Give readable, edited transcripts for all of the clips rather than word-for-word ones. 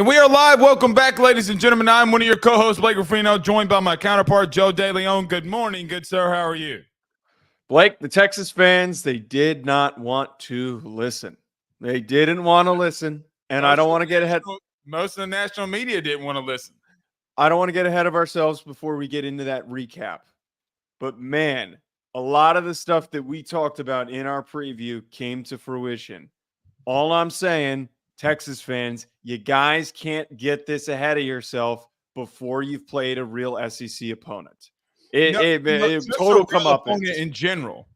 we are live. Welcome back, ladies and gentlemen. I'm one of your co-hosts, Blake Ruffino, joined by my counterpart, Joe DeLeone. Good morning, good sir. How are you? Blake, the Texas fans, they did not want to listen. They didn't want to listen, and I don't want to get ahead. Most of the national media didn't want to listen. I don't want to get ahead of ourselves before we get into that recap. But, man, a lot of the stuff that we talked about in our preview came to fruition. All I'm saying, Texas fans, you guys can't get this ahead of yourself before you've played a real SEC opponent. Total come up in general.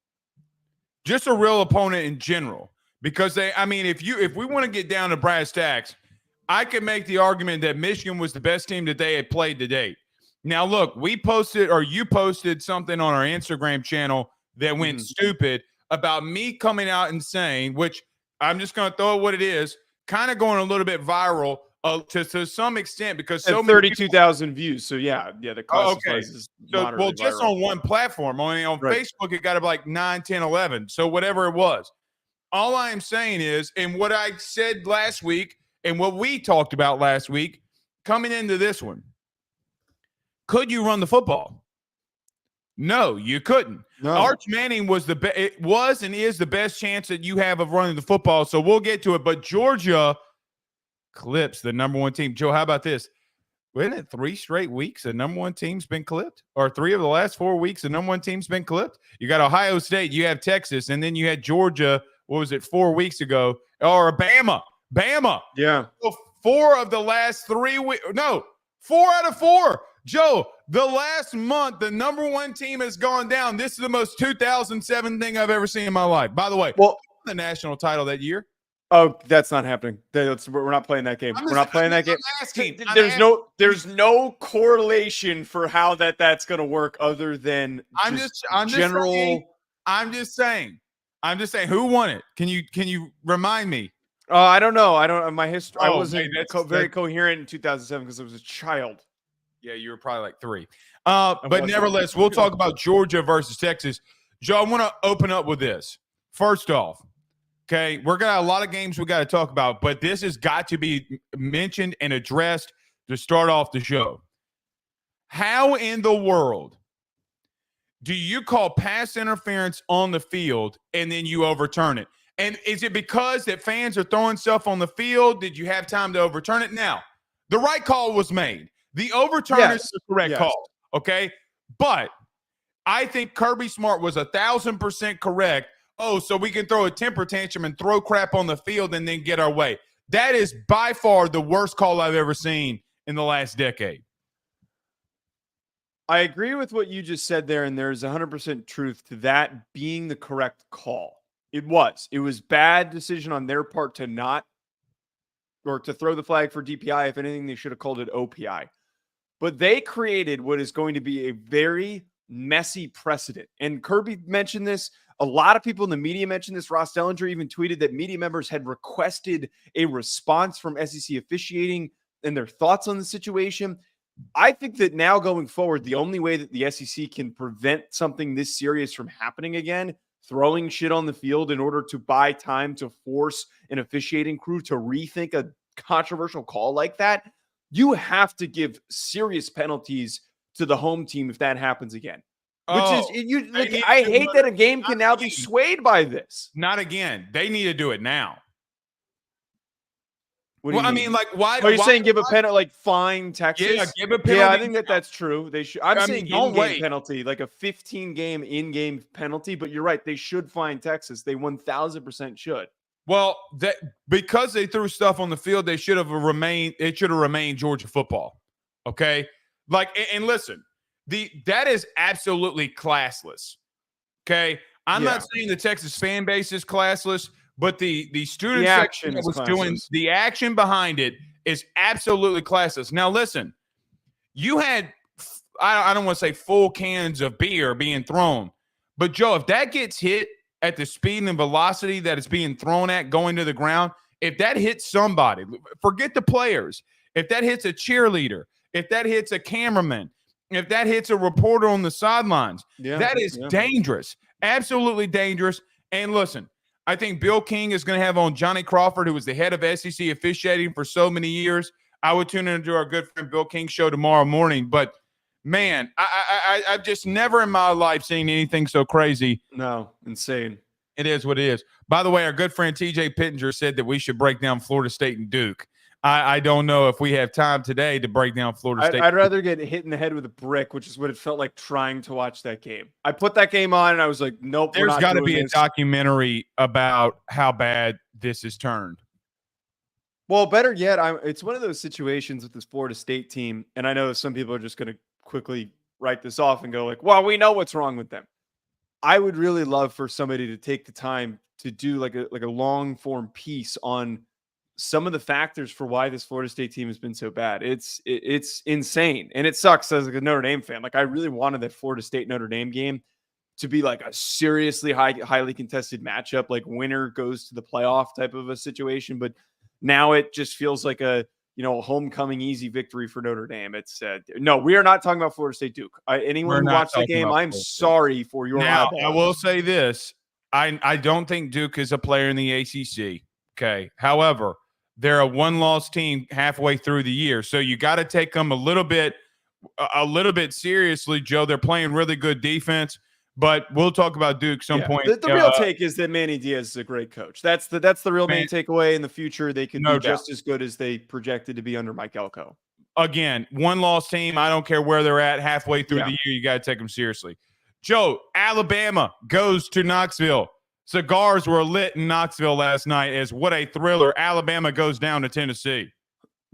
Just a real opponent in general. Because if we want to get down to brass tacks, I could make the argument that Michigan was the best team that they had played to date. Now, look, you posted something on our Instagram channel that went stupid about me coming out and saying, which I'm just going to throw it what it is, kind of going a little bit viral to some extent because so 32,000 views. So yeah, the classifies is so just viral. on one platform. On Facebook, it got up like 9, 10, 11. So whatever it was. All I am saying is, and what I said last week and what we talked about last week, coming into this one, could you run the football? No, you couldn't. No. Arch Manning was and is the best chance that you have of running the football. So we'll get to it. But Georgia clips the number one team. Joe, how about this? Wasn't it 3 straight weeks the number one team's been clipped? Or 3 of the last 4 weeks the number one team's been clipped? You got Ohio State, you have Texas, and then you had Georgia, what was it, 4 weeks ago? Or Bama. Yeah. So 4 of the last 3 weeks. No, 4 out of 4. Joe, the last month, the number one team has gone down. This is the most 2007 thing I've ever seen in my life. By the way, the national title that year. Oh, that's not happening. We're not playing that game. We're not playing that game. There's no correlation for how that's going to work other than I'm just saying. Who won it? Can you remind me? I don't know. My history. I wasn't very coherent in 2007 because I was a child. Yeah, you were probably like 3. But nevertheless, we'll talk about Georgia versus Texas. Joe, I want to open up with this. First off, okay, we're going to have a lot of games we got to talk about, but this has got to be mentioned and addressed to start off the show. How in the world do you call pass interference on the field and then you overturn it? And is it because that fans are throwing stuff on the field? Did you have time to overturn it? Now, the right call was made. The overturn is the correct call, okay? But I think Kirby Smart was 1,000% correct. Oh, so we can throw a temper tantrum and throw crap on the field and then get our way. That is by far the worst call I've ever seen in the last decade. I agree with what you just said there, and there's 100% truth to that being the correct call. It was bad decision on their part to not or to throw the flag for DPI. If anything, they should have called it OPI. But they created what is going to be a very messy precedent. And Kirby mentioned this. A lot of people in the media mentioned this. Ross Dellinger even tweeted that media members had requested a response from SEC officiating and their thoughts on the situation. I think that now going forward, the only way that the SEC can prevent something this serious from happening again, throwing shit on the field in order to buy time to force an officiating crew to rethink a controversial call like that, you have to give serious penalties to the home team if that happens again. I hate that a game can now be swayed by this. Not again. They need to do it now. Why? Are you saying give a penalty, like fine Texas? Yeah, give a penalty. Yeah, I think that's true. They should. I'm saying in-game penalty, like a 15-game in-game penalty. But you're right. They should fine Texas. They 1,000% should. Well, because they threw stuff on the field, they should have remained. It should have remained Georgia football. Okay, and listen, that is absolutely classless. Okay, I'm not saying the Texas fan base is classless, but the student section that was doing the action behind it is absolutely classless. Now, listen, you had I don't want to say full cans of beer being thrown, but Joe, if that gets hit at the speed and velocity that it's being thrown at going to the ground, if that hits somebody, forget the players. If that hits a cheerleader, if that hits a cameraman, if that hits a reporter on the sidelines, that is dangerous, absolutely dangerous. And listen, I think Bill King is going to have on Johnny Crawford, who was the head of SEC officiating for so many years. I would tune into our good friend Bill King's show tomorrow morning. But man, I've just never in my life seen anything so crazy. No, insane. It is what it is. By the way, our good friend TJ Pittenger said that we should break down Florida State and Duke. I don't know if we have time today to break down Florida State. I'd rather get hit in the head with a brick, which is what it felt like trying to watch that game. I put that game on and I was like, nope. There's got to be a documentary about how bad this has turned. Well, better yet, it's one of those situations with this Florida State team, and I know some people are just going to quickly write this off and go like, well, we know what's wrong with them. I would really love for somebody to take the time to do like a long form piece on some of the factors for why this Florida State team has been so bad. It's insane. And it sucks as like a Notre Dame fan. Like I really wanted that Florida State Notre Dame game to be like a seriously highly contested matchup, like winner goes to the playoff type of a situation. But now it just feels like a homecoming easy victory for Notre Dame. It's no, we are not talking about Florida State Duke. Anyone who watched the game, I'm sorry for your now. eyeballs. I will say this: I don't think Duke is a player in the ACC. Okay, however, they're a one-loss team halfway through the year, so you got to take them a little bit seriously, Joe. They're playing really good defense, but we'll talk about Duke some point. The real take is that Manny Diaz is a great coach. That's the real main takeaway. In the future, they can be just as good as they projected to be under Mike Elko. Again, one-loss team. I don't care where they're at halfway through the year. You got to take them seriously. Joe, Alabama goes to Knoxville. Cigars were lit in Knoxville last night as what a thriller. Alabama goes down to Tennessee.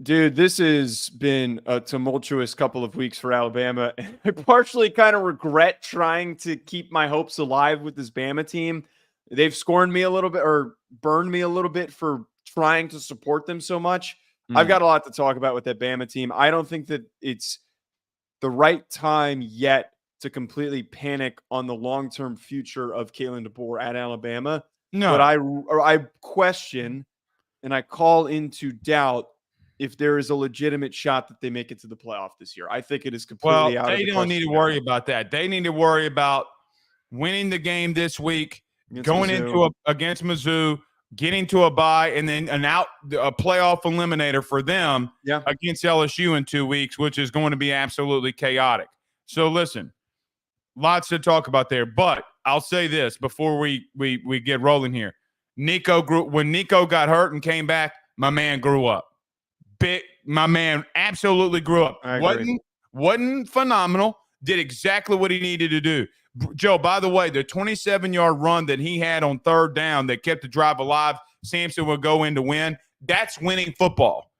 Dude, this has been a tumultuous couple of weeks for Alabama. I partially kind of regret trying to keep my hopes alive with this Bama team. They've scorned me a little bit or burned me a little bit for trying to support them so much. I've got a lot to talk about with that Bama team. I don't think that it's the right time yet to completely panic on the long-term future of Kalen DeBoer at Alabama. No, but I question and I call into doubt if there is a legitimate shot that they make it to the playoff this year. I think it is completely out of the question. They don't need to worry about that. They need to worry about winning the game this week, going into against Mizzou, getting to a bye, and then a playoff eliminator for them against LSU in 2 weeks, which is going to be absolutely chaotic. So listen, lots to talk about there, but I'll say this before we get rolling here. When Nico got hurt and came back, my man grew up. My man absolutely grew up. Wasn't phenomenal. Did exactly what he needed to do. Joe, by the way, the 27-yard run that he had on third down that kept the drive alive, Sampson would go in to win. That's winning football.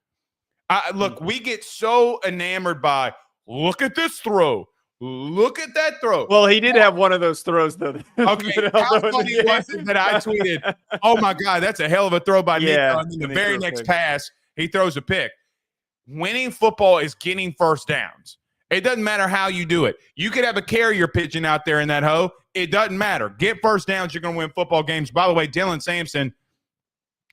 Look, we get so enamored by, look at this throw. Look at that throw. Well, he did have one of those throws, though. Okay, how funny was it that I tweeted, oh, my God, that's a hell of a throw by Nico. And then the very next pass, he throws a pick. Winning football is getting first downs. It doesn't matter how you do it. You could have a carrier pigeon out there in that hole. It doesn't matter. Get first downs. You're going to win football games. By the way, Dylan Sampson,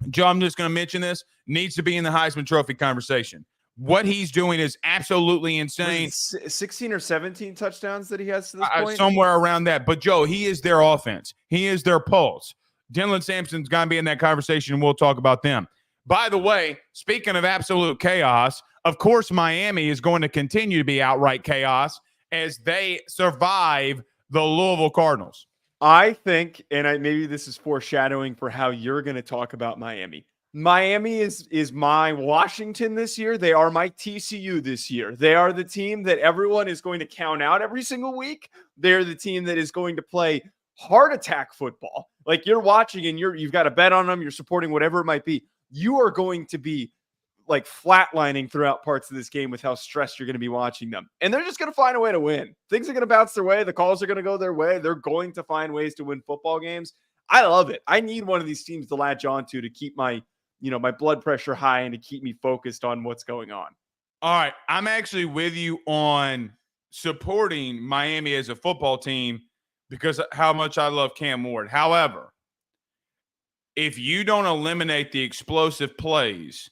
Joe, I'm just going to mention this, needs to be in the Heisman Trophy conversation. What he's doing is absolutely insane. 16 or 17 touchdowns that he has to this point? Somewhere around that. But, Joe, he is their offense. He is their pulse. Dylan Sampson's going to be in that conversation, and we'll talk about them. By the way, speaking of absolute chaos, of course, Miami is going to continue to be outright chaos as they survive the Louisville Cardinals. I think, and maybe this is foreshadowing for how you're going to talk about Miami. Miami is my Washington this year. They are my TCU this year. They are the team that everyone is going to count out every single week. They're the team that is going to play heart attack football. Like you're watching and you've got a bet on them. You're supporting whatever it might be. You are going to be like flatlining throughout parts of this game with how stressed you're going to be watching them. And they're just going to find a way to win. Things are going to bounce their way. The calls are going to go their way. They're going to find ways to win football games. I love it. I need one of these teams to latch onto to keep my blood pressure high and to keep me focused on what's going on. All right. I'm actually with you on supporting Miami as a football team because of how much I love Cam Ward. However, if you don't eliminate the explosive plays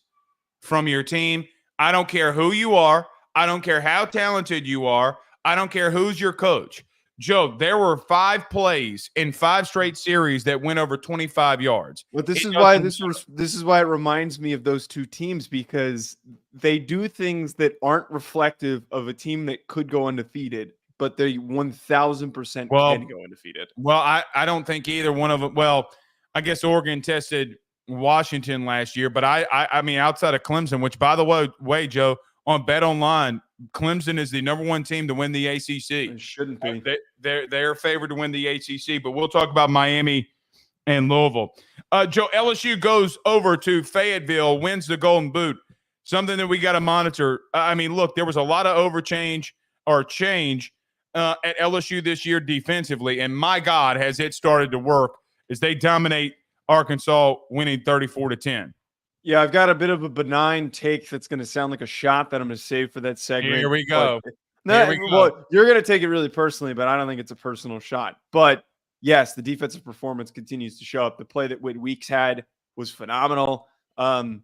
from your team, I don't care who you are. I don't care how talented you are. I don't care who's your coach. Joe, there were 5 plays in 5 straight series that went over 25 yards. But this is why it reminds me of those two teams, because they do things that aren't reflective of a team that could go undefeated, but they 1,000% can go undefeated. Well, I don't think either one of them. Well, I guess Oregon tested Washington last year, but I mean, outside of Clemson, which, by the way, Joe, on Bet Online, Clemson is the number 1 team to win the ACC. It shouldn't be. They're favored to win the ACC, but we'll talk about Miami and Louisville. Joe, LSU goes over to Fayetteville, wins the Golden Boot, something that we got to monitor. I mean, look, there was a lot of change at LSU this year defensively, and my God, has it started to work as they dominate Arkansas, winning 34-10. Yeah, I've got a bit of a benign take that's going to sound like a shot that I'm going to save for that segment. Here we go. Well, you're going to take it really personally, but I don't think it's a personal shot. But yes, the defensive performance continues to show up. The play that Wade Weeks had was phenomenal. It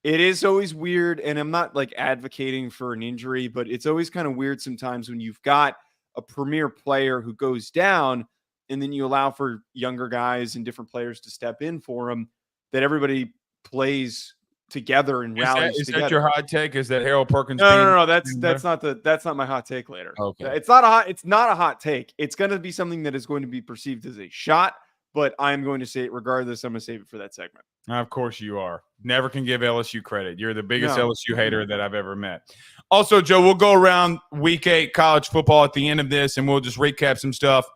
is always weird, and I'm not like advocating for an injury, but it's always kind of weird sometimes when you've got a premier player who goes down and then you allow for younger guys and different players to step in for him, that everybody plays together and rallies together. Is that your hot take? Is that Harold Perkins? No. That's not my hot take later. Okay. It's not a hot take. It's going to be something that is going to be perceived as a shot, but I'm going to say it regardless. I'm going to save it for that segment. Of course you are. Never can give LSU credit. You're the biggest LSU hater that I've ever met. Also, Joe, we'll go around week 8 college football at the end of this, and we'll just recap some stuff.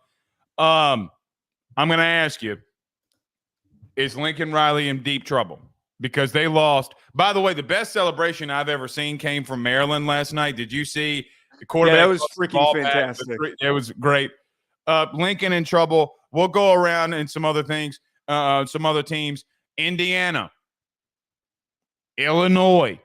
I'm going to ask you, is Lincoln Riley in deep trouble? Because they lost. By the way, the best celebration I've ever seen came from Maryland last night. Did you see the quarterback? Yeah, that was freaking fantastic. It was great. Lincoln in trouble. We'll go around and some other things, some other teams. Indiana, Illinois.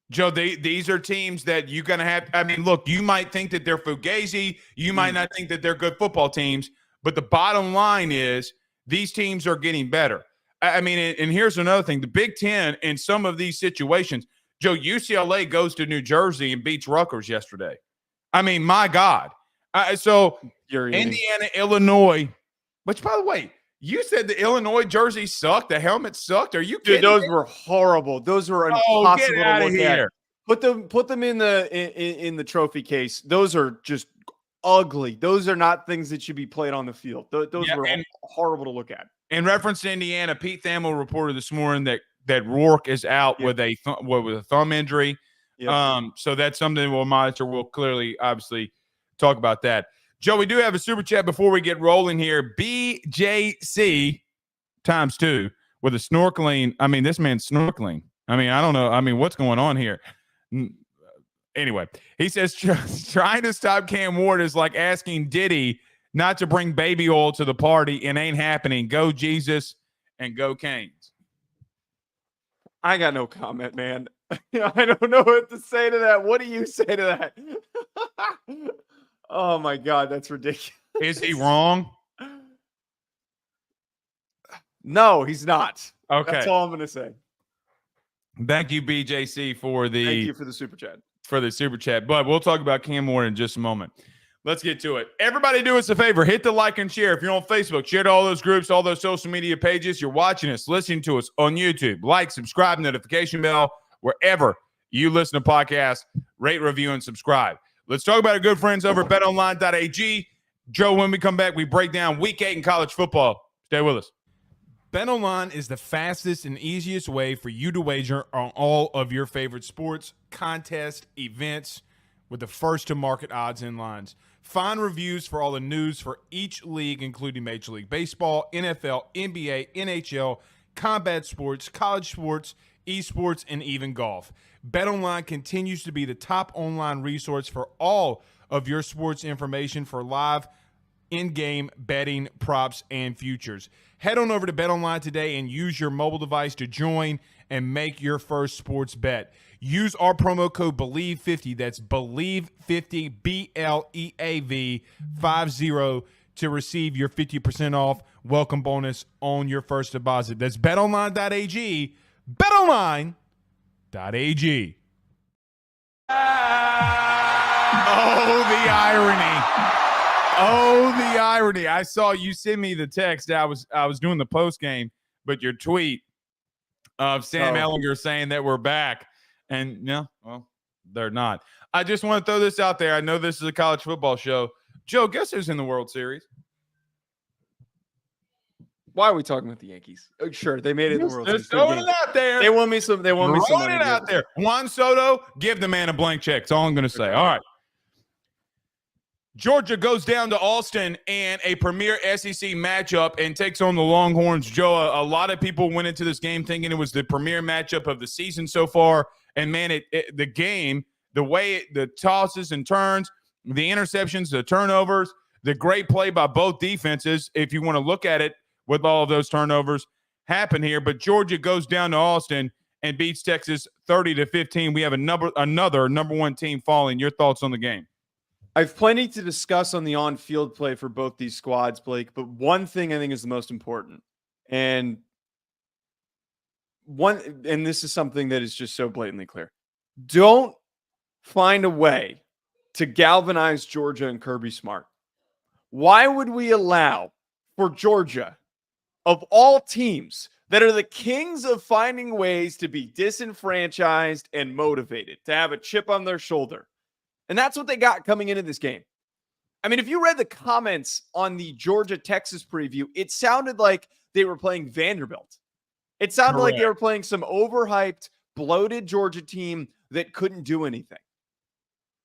Joe, these are teams that you're going to have. I mean, look, you might think that they're fugazi. You might not think that they're good football teams. But the bottom line is these teams are getting better. I mean, and here's another thing. The Big Ten in some of these situations, Joe, UCLA goes to New Jersey and beats Rutgers yesterday. I mean, my God. So Indiana, Illinois, which, by the way, you said the Illinois jersey sucked. The helmet sucked. Are you kidding? Dude, those were horrible. Those were impossible get out to of look here. at. Put them in the trophy case. Those are just ugly. Those are not things that should be played on the field. Those were horrible to look at. In reference to Indiana, Pete Thamel reported this morning that Rourke is out with a thumb injury. Yep. So that's something we'll monitor. We'll clearly, obviously, talk about that. Joe, we do have a super chat before we get rolling here. BJC ×2 with a snorkeling. I mean, this man's snorkeling. I mean, I don't know. I mean, what's going on here? Anyway, he says trying to stop Cam Ward is like asking Diddy not to bring baby oil to the party. It ain't happening. Go Jesus and go Canes. I got no comment, man. I don't know what to say to that. What do you say to that? Oh, my God. That's ridiculous. Is he wrong? No, he's not. Okay. That's all I'm going to say. Thank you, BJC, Thank you for the super chat. But we'll talk about Cam Ward in just a moment. Let's get to it. Everybody do us a favor. Hit the like and share. If you're on Facebook, share to all those groups, all those social media pages. You're watching us, listening to us on YouTube. Like, subscribe, notification bell, wherever you listen to podcasts. Rate, review, and subscribe. Let's talk about our good friends over at betonline.ag. Joe, when we come back, we break down week 8 in college football. Stay with us. BetOnline is the fastest and easiest way for you to wager on all of your favorite sports, contests, events with the first-to-market odds and lines. Find reviews for all the news for each league, including Major League Baseball, NFL, NBA, NHL, combat sports, college sports, esports, and even golf. BetOnline continues to be the top online resource for all of your sports information for live in-game betting, props, and futures. Head on over to BetOnline today and use your mobile device to join and make your first sports bet. Use our promo code BELIEVE50, that's BELIEVE50, BLEAV 50, to receive your 50% off welcome bonus on your first deposit. That's betonline.ag, betonline.ag. Oh, the irony. Oh, the irony. I saw you send me the text. I was doing the post game, but your tweet of Sam Ehlinger saying that we're back. And yeah, well, they're not. I just want to throw this out there. I know this is a college football show. Joe, guess who's in the World Series? Why are we talking about the Yankees? Oh, sure, they made it in the World Series. Throwing it out there. They won me some. They won me some money. Throwing it out there. Juan Soto, give the man a blank check. That's all I'm going to say. All right. Georgia goes down to Austin and a premier SEC matchup and takes on the Longhorns. Joe, a lot of people went into this game thinking it was the premier matchup of the season so far. And, man, the game, the way the tosses and turns, the interceptions, the turnovers, the great play by both defenses, if you want to look at it with all of those turnovers, happen here. But Georgia goes down to Austin and beats Texas 30-15. We have another number one team falling. Your thoughts on the game? I have plenty to discuss on the on-field play for both these squads, Blake, but one thing I think is the most important. And this is something that is just so blatantly clear. Don't find a way to galvanize Georgia and Kirby Smart. Why would we allow for Georgia, of all teams that are the kings of finding ways to be disenfranchised and motivated, to have a chip on their shoulder? And that's what they got coming into this game. I mean, if you read the comments on the Georgia-Texas preview, it sounded like they were playing Vanderbilt. It sounded like they were playing some overhyped, bloated Georgia team that couldn't do anything.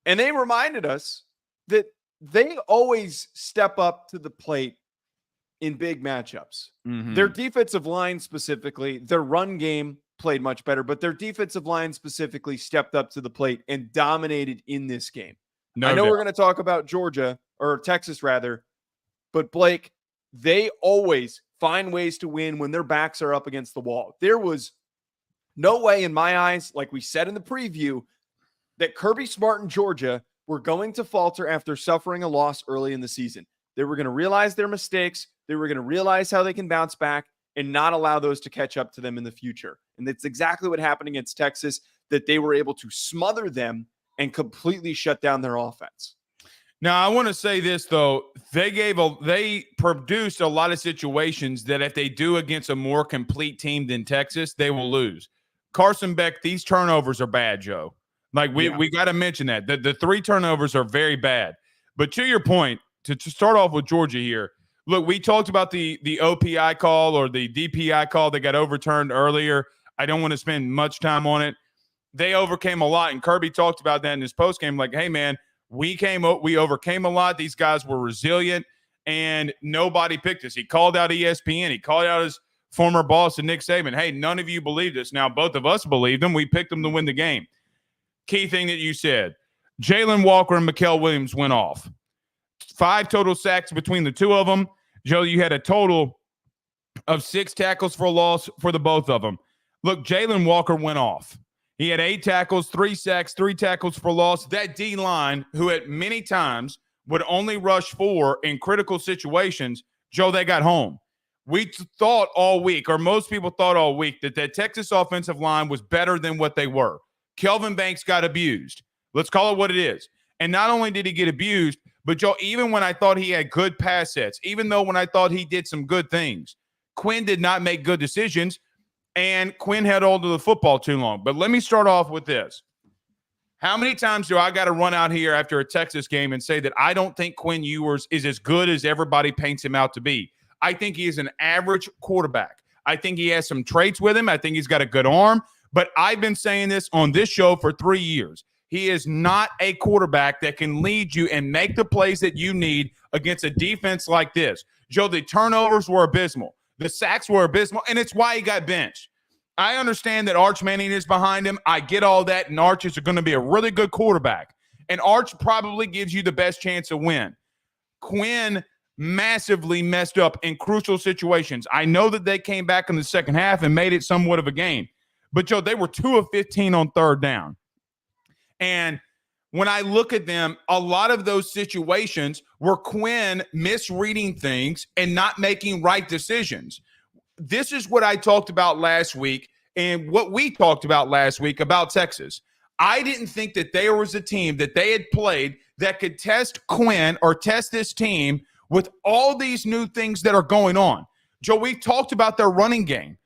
And they reminded us that they always step up to the plate in big matchups. Mm-hmm. Their defensive line specifically, their run game played much better, but their defensive line specifically stepped up to the plate and dominated in this game. I know we're going to talk about Georgia, or Texas rather, but Blake, they always find ways to win when their backs are up against the wall. There was no way in my eyes, like we said in the preview, that Kirby Smart and Georgia were going to falter after suffering a loss early in the season. They were going to realize their mistakes. They were going to realize how they can bounce back and not allow those to catch up to them in the future. And that's exactly what happened against Texas, that they were able to smother them and completely shut down their offense. Now, I want to say this, though. They produced a lot of situations that if they do against a more complete team than Texas, they will lose. Carson Beck, these turnovers are bad, Joe. Like, we got to mention that. The 3 turnovers are very bad. But to your point, to start off with Georgia here, look, we talked about the OPI call or the DPI call that got overturned earlier. I don't want to spend much time on it. They overcame a lot, and Kirby talked about that in his postgame, like, hey, man, we overcame a lot. These guys were resilient, and nobody picked us. He called out ESPN. He called out his former boss, Nick Saban. Hey, none of you believed us. Now, both of us believed them. We picked them to win the game. Key thing that you said, Jalen Walker and Mikael Williams went off. 5 total sacks between the two of them. Joe, you had a total of 6 tackles for a loss for the both of them. Look, Jalen Walker went off. He had 8 tackles, 3 sacks, 3 tackles for loss. That D-line, who at many times would only rush 4 in critical situations, Joe, they got home. We thought all week, or most people thought all week, that Texas offensive line was better than what they were. Kelvin Banks got abused. Let's call it what it is. And not only did he get abused, but Joe, even when I thought he had good pass sets, even though when I thought he did some good things, Quinn did not make good decisions, and Quinn held on to the football too long. But let me start off with this. How many times do I got to run out here after a Texas game and say that I don't think Quinn Ewers is as good as everybody paints him out to be? I think he is an average quarterback. I think he has some traits with him. I think he's got a good arm. But I've been saying this on this show for 3 years. He is not a quarterback that can lead you and make the plays that you need against a defense like this. Joe, the turnovers were abysmal. The sacks were abysmal, and it's why he got benched. I understand that Arch Manning is behind him. I get all that, and Arch is going to be a really good quarterback. And Arch probably gives you the best chance to win. Quinn massively messed up in crucial situations. I know that they came back in the second half and made it somewhat of a game. But, Joe, they were 2 of 15 on third down. And when I look at them, a lot of those situations were Quinn misreading things and not making right decisions. This is what I talked about last week and what we talked about last week about Texas. I didn't think that there was a team that they had played that could test Quinn or test this team with all these new things that are going on. Joe, we talked about their running game.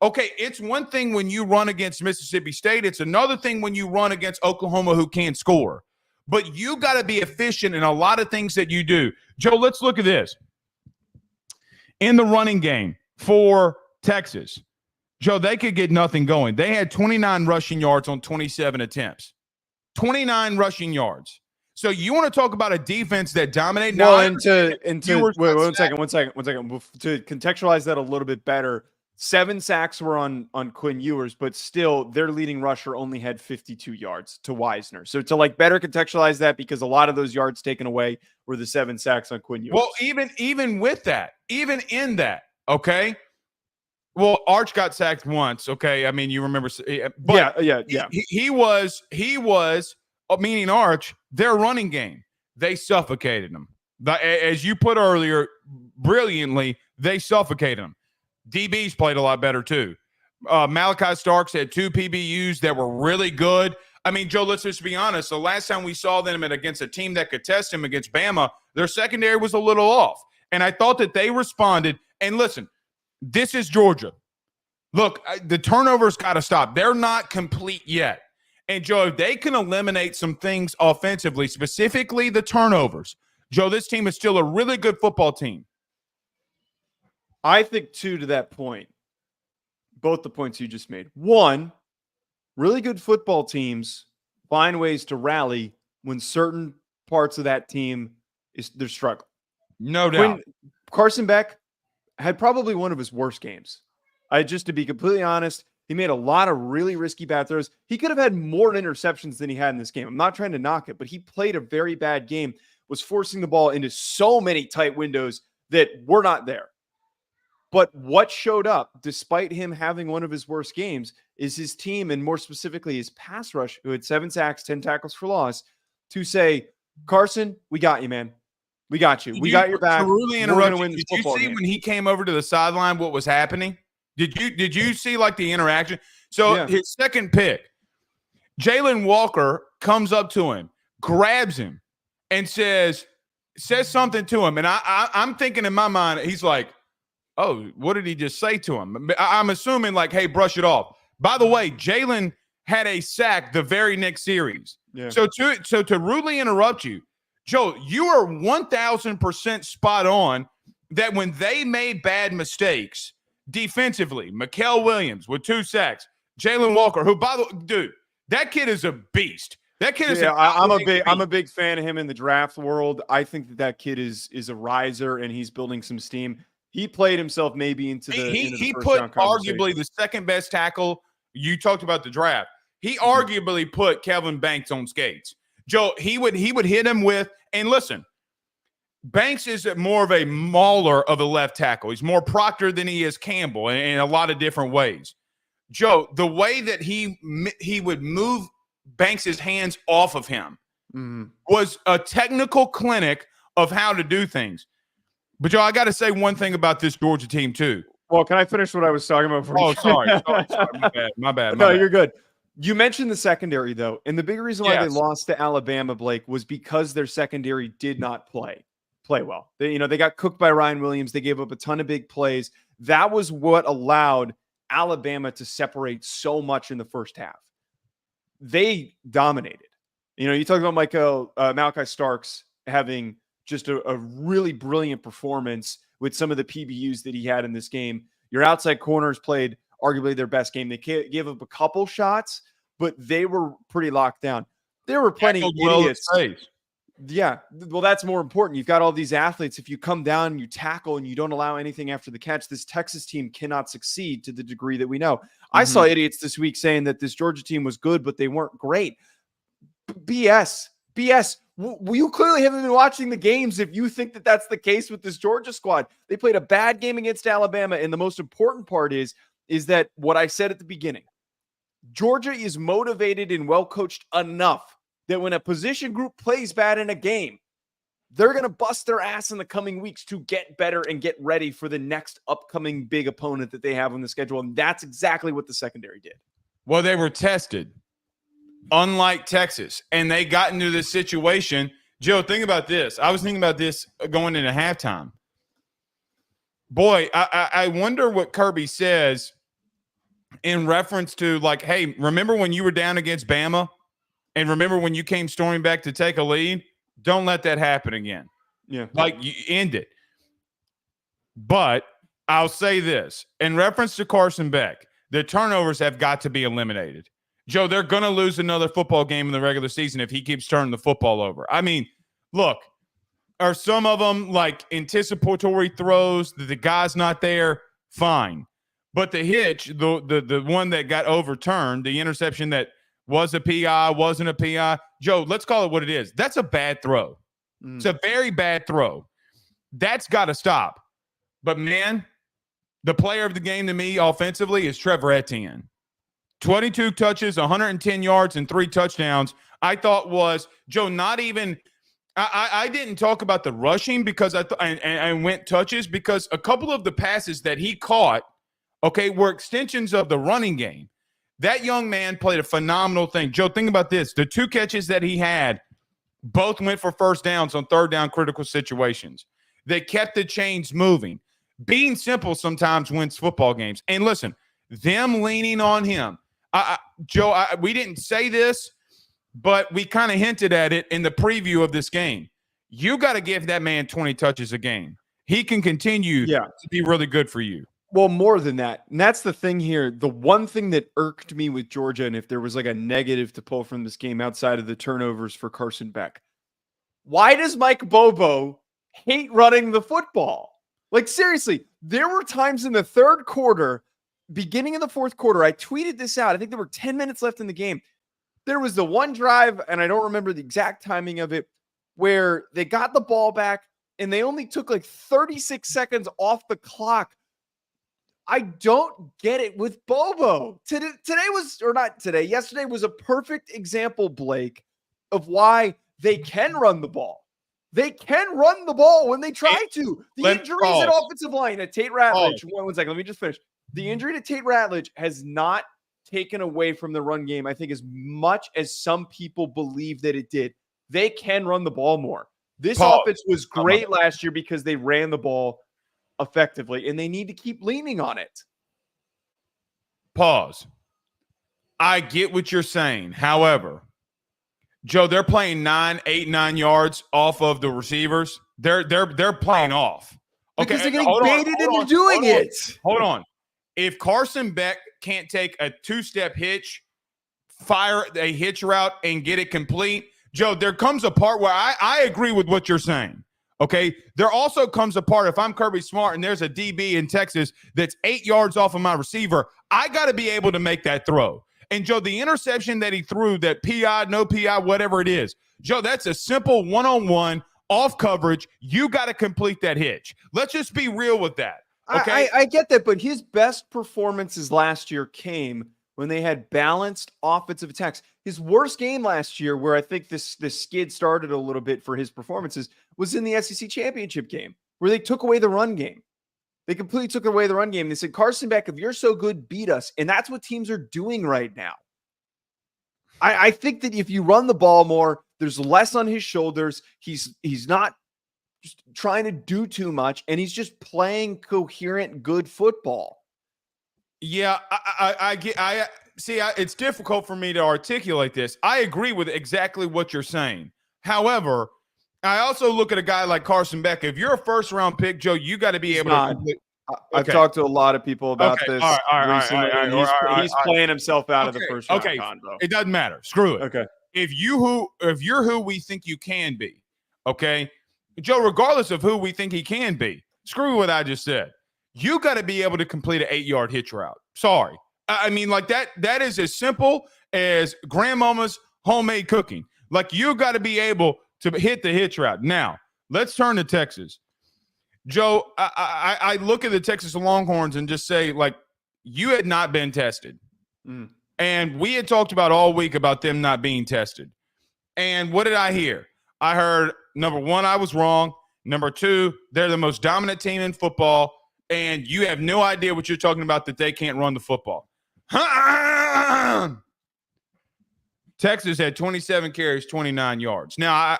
Okay, it's one thing when you run against Mississippi State. It's another thing when you run against Oklahoma, who can't score. But you got to be efficient in a lot of things that you do. Joe, let's look at this. In the running game for Texas, Joe, they could get nothing going. They had 29 rushing yards on 27 attempts. 29 rushing yards. So you want to talk about a defense that dominated? Well, wait, 1 second. To contextualize that a little bit better, 7 sacks were on Quinn Ewers, but still their leading rusher only had 52 yards to Wisner. So to better contextualize that, because a lot of those yards taken away were the 7 sacks on Quinn Ewers. Well, even with that, even in that, okay. Well, Arch got sacked once. Okay, I mean you remember, but yeah. He was meaning Arch. Their running game, they suffocated them. As you put earlier, brilliantly, they suffocated them. DBs played a lot better too. Malachi Starks had 2 PBUs that were really good. I mean, Joe, let's just be honest. The last time we saw them against a team that could test him against Bama, their secondary was a little off. And I thought that they responded. And listen, this is Georgia. Look, the turnovers got to stop. They're not complete yet. And, Joe, if they can eliminate some things offensively, specifically the turnovers, Joe, this team is still a really good football team. I think, too, to that point, both the points you just made. One, really good football teams find ways to rally when certain parts of that team they're struggling. No doubt. Carson Beck had probably one of his worst games. Just to be completely honest, he made a lot of really risky bad throws. He could have had more interceptions than he had in this game. I'm not trying to knock it, but he played a very bad game, was forcing the ball into so many tight windows that were not there. But what showed up, despite him having one of his worst games, is his team, and more specifically his pass rush, who had 7 sacks, 10 tackles for loss, to say, Carson, we got you, man. We got you. We got your back. Really interrupt you. Did you see when he came over to the sideline what was happening? Did you see the interaction? So his second pick, Jalen Walker comes up to him, grabs him, and says something to him. And I'm thinking in my mind, he's like, oh, what did he just say to him? I'm assuming hey, brush it off. By the way, Jalen had a sack the very next series. Yeah. So to rudely interrupt you, Joe, you are 1,000% spot on that when they made bad mistakes defensively, Mikael Williams with 2 sacks, Jalen Walker, who by the way, dude, that kid is a beast. That kid is. I'm a big fan of him in the draft world. I think that kid is a riser and he's building some steam. He played himself maybe into the. He put arguably the second best tackle. You talked about the draft. He arguably put Kevin Banks on skates. Joe, he would hit him with, and listen, Banks is more of a mauler of a left tackle. He's more Proctor than he is Campbell in a lot of different ways. Joe, the way that he would move Banks's hands off of him was a technical clinic of how to do things. But, Joe, I got to say one thing about this Georgia team, too. Well, can I finish what I was talking about? Oh, sorry. My bad. No, you're good. You mentioned the secondary, though, and the big reason why they lost to Alabama, Blake, was because their secondary did not play well. They got cooked by Ryan Williams. They gave up a ton of big plays. That was what allowed Alabama to separate so much in the first half. They dominated. You talk about Malachi Starks having just a really brilliant performance with some of the PBUs that he had in this game. Your outside corners played arguably their best game. They gave up a couple shots, but they were pretty locked down. There were plenty of idiots. Yeah, well, that's more important. You've got all these athletes. If you come down and you tackle and you don't allow anything after the catch, this Texas team cannot succeed to the degree that we know. I saw idiots this week saying that this Georgia team was good, but they weren't great. BS. You clearly haven't been watching the games if you think that that's the case with this Georgia squad. They played a bad game against Alabama, and the most important part is that what I said at the beginning. Georgia is motivated and well-coached enough that when a position group plays bad in a game, they're going to bust their ass in the coming weeks to get better and get ready for the next upcoming big opponent that they have on the schedule. And that's exactly what the secondary did. Well, they were tested. unlike Texas, and they got into this situation. Joe, think about this. I was thinking about this going into halftime. Boy, I wonder what Kirby says in reference to, like, hey, remember when you were down against Bama? And remember when you came storming back to take a lead? Don't let that happen again. Yeah. Like, you end it. But I'll say this. In reference to Carson Beck, the turnovers have got to be eliminated. Joe, they're going to lose another football game in the regular season if he keeps turning the football over. I mean, look, are some of them like anticipatory throws that the guy's not there? Fine. But the hitch, the one that got overturned, the interception that was a PI, wasn't a PI. Joe, let's call it what it is. That's a bad throw. It's a very bad throw. That's got to stop. But, man, the player of the game to me offensively is Trevor Etienne. 22 touches, 110 yards, and 3 touchdowns. I thought was, Joe, not even – I didn't talk about the rushing because I went touches because a couple of the passes that he caught, okay, were extensions of the running game. That young man played a phenomenal thing. Joe, think about this. The 2 catches that he had both went for first downs on third down critical situations. They kept the chains moving. Being simple sometimes wins football games. And listen, them leaning on him. Joe, we didn't say this, but we kind of hinted at it in the preview of this game. You got to give that man 20 touches a game. He can continue to be really good for you. Well, more than that. And that's the thing here. The one thing that irked me with Georgia, and if there was like a negative to pull from this game outside of the turnovers for Carson Beck, why does Mike Bobo hate running the football? Like, seriously, there were times in the third quarter, beginning of the fourth quarter, I tweeted this out. I think there were 10 minutes left in the game. There was the one drive, and I don't remember the exact timing of it, where they got the ball back, and they only took like 36 seconds off the clock. I don't get it with Bobo. Yesterday was a perfect example, Blake, of why they can run the ball. They can run the ball when they try to. The injuries at offensive line at Tate Ratledge. One second, let me just finish. The injury to Tate Ratledge has not taken away from the run game, I think, as much as some people believe that it did. They can run the ball more. This offense was great last year because they ran the ball effectively, and they need to keep leaning on it. Pause. I get what you're saying. However, Joe, they're playing 8, 9 yards off of the receivers. They're playing off. Okay, because they're getting baited into doing it. Hold on. If Carson Beck can't take a 2-step hitch, fire a hitch route, and get it complete, Joe, there comes a part where I agree with what you're saying. Okay, there also comes a part if I'm Kirby Smart and there's a DB in Texas that's 8 yards off of my receiver, I got to be able to make that throw. And, Joe, the interception that he threw, that PI, no PI, whatever it is, Joe, that's a simple one-on-one off coverage. You got to complete that hitch. Let's just be real with that. Okay, I get that, but his best performances last year came when they had balanced offensive attacks. His worst game last year, where I think this skid started a little bit for his performances, was in the SEC championship game, where they took away the run game. They completely took away the run game. They said, Carson Beck, if you're so good, beat us. And that's what teams are doing right now. I think that if you run the ball more, there's less on his shoulders. He's not just trying to do too much, and he's just playing coherent, good football. Yeah, I see. It's difficult for me to articulate this. I agree with exactly what you're saying. However, I also look at a guy like Carson Beck. If you're a first-round pick, Joe, you got to be able to. I've talked to a lot of people about this recently. He's playing himself out of the first round. Convo. It doesn't matter. Screw it. Okay. If you're who we think you can be, okay, Joe, regardless of who we think he can be, screw what I just said. You got to be able to complete an 8-yard hitch route. Sorry. I mean, like that is as simple as grandmama's homemade cooking. Like, you got to be able to hit the hitch route. Now, let's turn to Texas. Joe, I look at the Texas Longhorns and just say, like, you had not been tested. And we had talked about all week about them not being tested. And what did I hear? I heard, number one, I was wrong. Number two, they're the most dominant team in football, and you have no idea what you're talking about that they can't run the football. Texas had 27 carries, 29 yards. Now,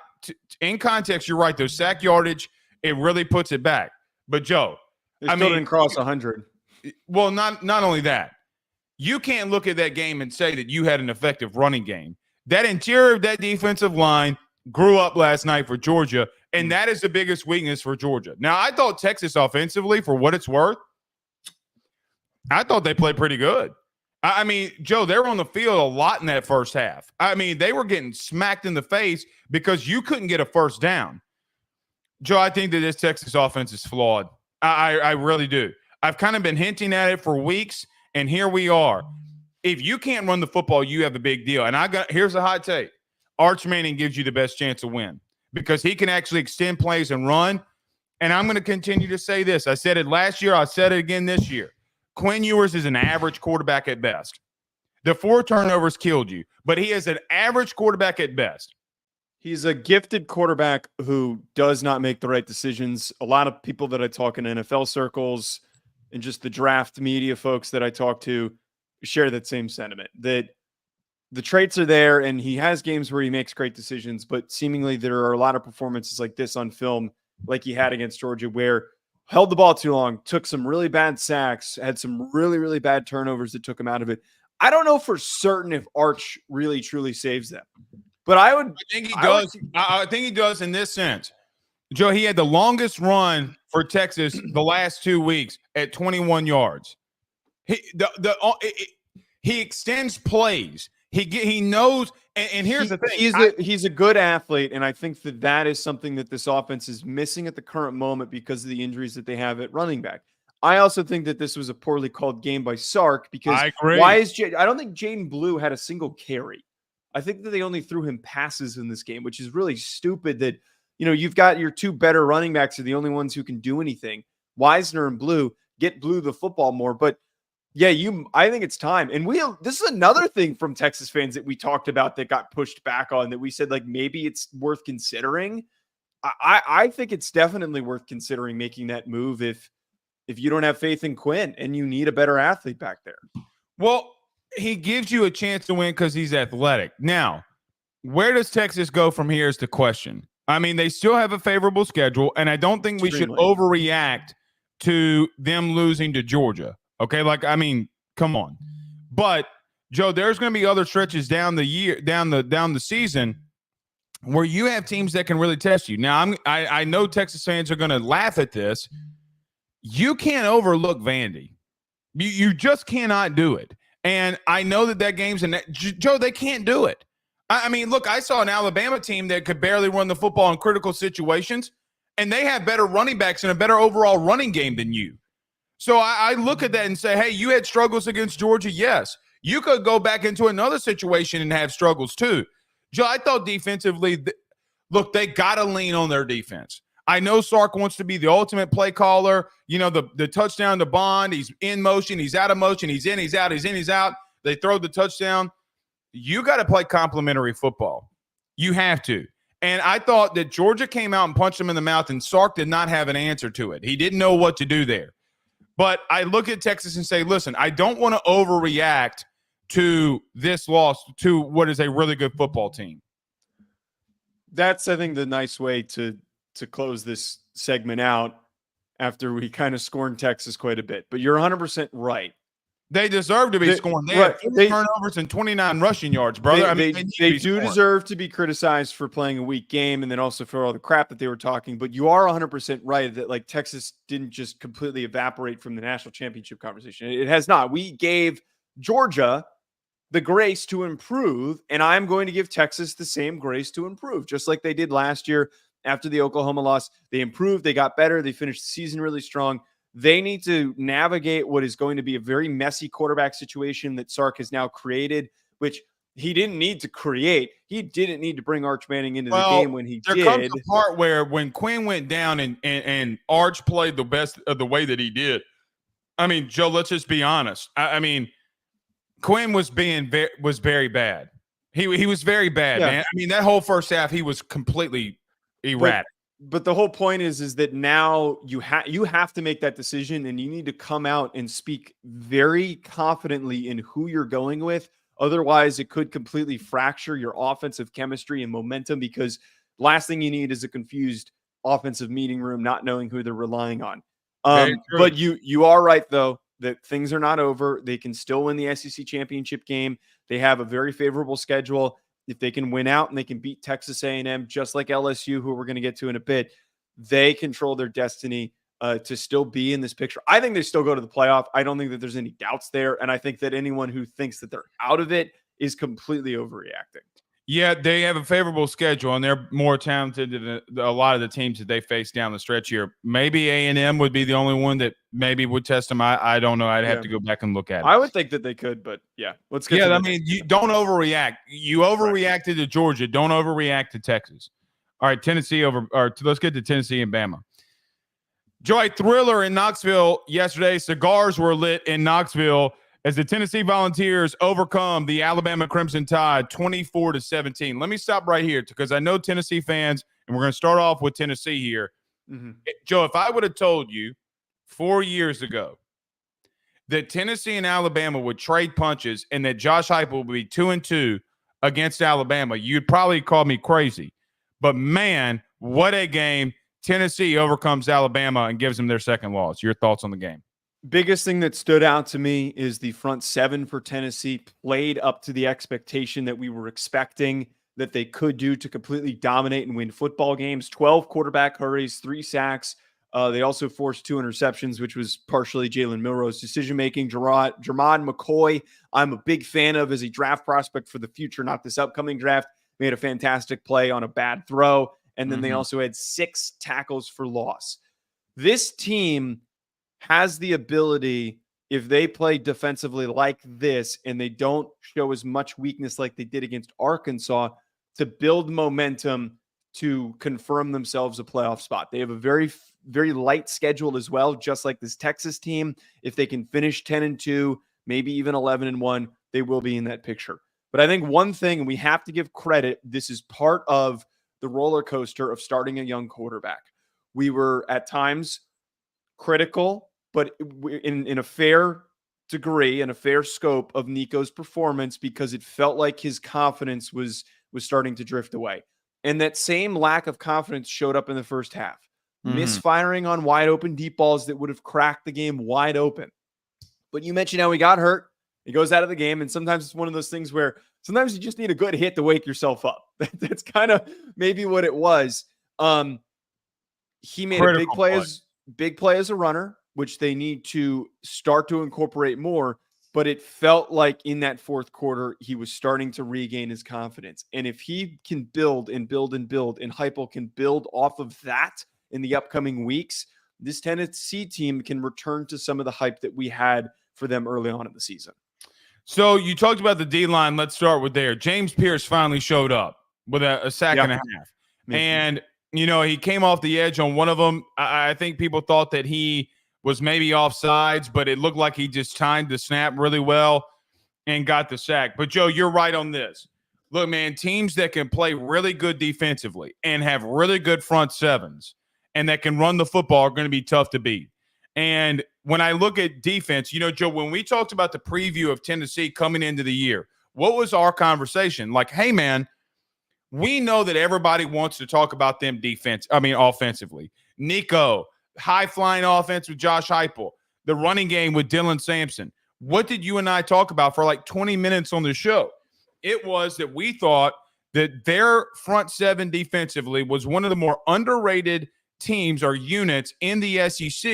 in context, you're right. Though sack yardage, it really puts it back. But Joe, They still didn't cross 100. Well, not only that, you can't look at that game and say that you had an effective running game. That interior of that defensive line grew up last night for Georgia, and that is the biggest weakness for Georgia. Now, I thought Texas offensively, for what it's worth, I thought they played pretty good. I mean, Joe, they were on the field a lot in that first half. I mean, they were getting smacked in the face because you couldn't get a first down. Joe, I think that this Texas offense is flawed. I really do. I've kind of been hinting at it for weeks, and here we are. If you can't run the football, you have a big deal. And here's a hot take. Arch Manning gives you the best chance to win because he can actually extend plays and run. And I'm going to continue to say this. I said it last year. I said it again this year. Quinn Ewers is an average quarterback at best. The 4 turnovers killed you, but he is an average quarterback at best. He's a gifted quarterback who does not make the right decisions. A lot of people that I talk in NFL circles and just the draft media folks that I talk to share that same sentiment, that the traits are there and he has games where he makes great decisions, but seemingly there are a lot of performances like this on film, like he had against Georgia, where held the ball too long, took some really bad sacks, had some really, really bad turnovers that took him out of it. I don't know for certain if Arch really, truly saves them. But I think he does. I think he does in this sense. Joe, he had the longest run for Texas the last 2 weeks at 21 yards. He extends plays. He knows. And here's the thing. He's a good athlete, and I think that is something that this offense is missing at the current moment because of the injuries that they have at running back. I also think that this was a poorly called game by Sark because I agree. I don't think Jaden Blue had a single carry. I think that they only threw him passes in this game, which is really stupid that, you've got your 2 better running backs are the only ones who can do anything. Wisner and Blue, get Blue the football more. But yeah, I think it's time. And this is another thing from Texas fans that we talked about that got pushed back on, that we said, like, maybe it's worth considering. I think it's definitely worth considering making that move if you don't have faith in Quinn and you need a better athlete back there. Well, he gives you a chance to win because he's athletic. Now, where does Texas go from here is the question. I mean, they still have a favorable schedule, and I don't think we should overreact to them losing to Georgia. Okay, come on. But Joe, there's going to be other stretches down the season where you have teams that can really test you. Now, I know Texas fans are going to laugh at this. You can't overlook Vandy. You just cannot do it. And I know that game's Joe, they can't do it. I mean, look, I saw an Alabama team that could barely run the football in critical situations, and they have better running backs and a better overall running game than you. So I look at that and say, hey, you had struggles against Georgia. Yes. You could go back into another situation and have struggles too. Joe, I thought defensively, look, they got to lean on their defense. I know Sark wants to be the ultimate play caller. The touchdown to Bond, he's in motion, he's out of motion, he's in, he's out, he's in, he's out. They throw the touchdown. You got to play complementary football. You have to. And I thought that Georgia came out and punched him in the mouth, and Sark did not have an answer to it. He didn't know what to do there. But I look at Texas and say, listen, I don't want to overreact to this loss to what is a really good football team. That's, I think, the nice way to close this segment out after we kind of scorned Texas quite a bit. But you're 100% right. They deserve to be scorned. They had 4 turnovers and 29 rushing yards, brother. They do deserve to be criticized for playing a weak game and then also for all the crap that they were talking. But you are 100% right that, like, Texas didn't just completely evaporate from the national championship conversation. It has not. We gave Georgia the grace to improve, and I'm going to give Texas the same grace to improve, just like they did last year after the Oklahoma loss. They improved. They got better. They finished the season really strong. They need to navigate what is going to be a very messy quarterback situation that Sark has now created, which he didn't need to create. He didn't need to bring Arch Manning into the game when he did. There comes a part where when Quinn went down and Arch played the best of the way that he did. I mean, Joe, let's just be honest. I mean, Quinn was very bad. He was very bad, man. I mean, that whole first half, he was completely erratic. But the whole point is that now you have to make that decision, and you need to come out and speak very confidently in who you're going with Otherwise, it could completely fracture your offensive chemistry and momentum, because last thing you need is a confused offensive meeting room, not knowing who they're relying on. But you are right, though, that things are not over. They can still win the SEC championship game. They have a very favorable schedule. If they can win out and they can beat Texas A&M, just like LSU, who we're going to get to in a bit, they control their destiny to still be in this picture. I think they still go to the playoff. I don't think that there's any doubts there. And I think that anyone who thinks that they're out of it is completely overreacting. Yeah, they have a favorable schedule, and they're more talented than a lot of the teams that they face down the stretch here. Maybe A&M would be the only one that maybe would test them. I don't know. I'd have to go back and look at it. I would think that they could, but yeah. Let's get I mean, you don't overreact. You overreacted to Georgia. Don't overreact to Texas. All right, let's get to Tennessee and Bama. Joy, thriller in Knoxville yesterday. Cigars were lit in Knoxville as the Tennessee Volunteers overcome the Alabama Crimson Tide 24-17. Let me stop right here because I know Tennessee fans, and we're going to start off with Tennessee here. Mm-hmm. Joe, if I would have told you 4 years ago that Tennessee and Alabama would trade punches and that Josh Heupel would be 2-2 against Alabama, you'd probably call me crazy. But, man, what a game. Tennessee overcomes Alabama and gives them their second loss. Your thoughts on the game? Biggest thing that stood out to me is the front seven for Tennessee played up to the expectation that we were expecting that they could do to completely dominate and win football games. 12 quarterback hurries, 3 sacks. They also forced 2 interceptions, which was partially Jalen Milroe's decision-making. Jermon McCoy, I'm a big fan of as a draft prospect for the future, not this upcoming draft. Made a fantastic play on a bad throw. And then they also had 6 tackles for loss. This team has the ability, if they play defensively like this and they don't show as much weakness like they did against Arkansas, to build momentum to confirm themselves a playoff spot. They have a very, very light schedule as well, just like this Texas team. If they can finish 10-2, maybe even 11-1, they will be in that picture. But I think one thing, and we have to give credit, this is part of the roller coaster of starting a young quarterback. We were at times critical, but in a fair degree and a fair scope of Nico's performance, because it felt like his confidence was starting to drift away. And that same lack of confidence showed up in the first half. Misfiring on wide open deep balls that would have cracked the game wide open. But you mentioned how he got hurt. He goes out of the game, and sometimes it's one of those things where sometimes you just need a good hit to wake yourself up. That's kind of maybe what it was. He made a big play as a runner, which they need to start to incorporate more. But it felt like in that fourth quarter, he was starting to regain his confidence. And if he can build and build and build, and Heupel can build off of that in the upcoming weeks, this Tennessee team can return to some of the hype that we had for them early on in the season. So you talked about the D-line. Let's start with there. James Pierce finally showed up with a sack and a half. And, he came off the edge on one of them. I think people thought that he was maybe offsides, but it looked like he just timed the snap really well and got the sack. But, Joe, you're right on this. Look, man, teams that can play really good defensively and have really good front sevens and that can run the football are going to be tough to beat. And when I look at defense, Joe, when we talked about the preview of Tennessee coming into the year, what was our conversation? Like, hey, man, we know that everybody wants to talk about them offensively. Nico, high-flying offense with Josh Heupel, the running game with Dylan Sampson. What did you and I talk about for like 20 minutes on the show? It was that we thought that their front seven defensively was one of the more underrated teams or units in the SEC,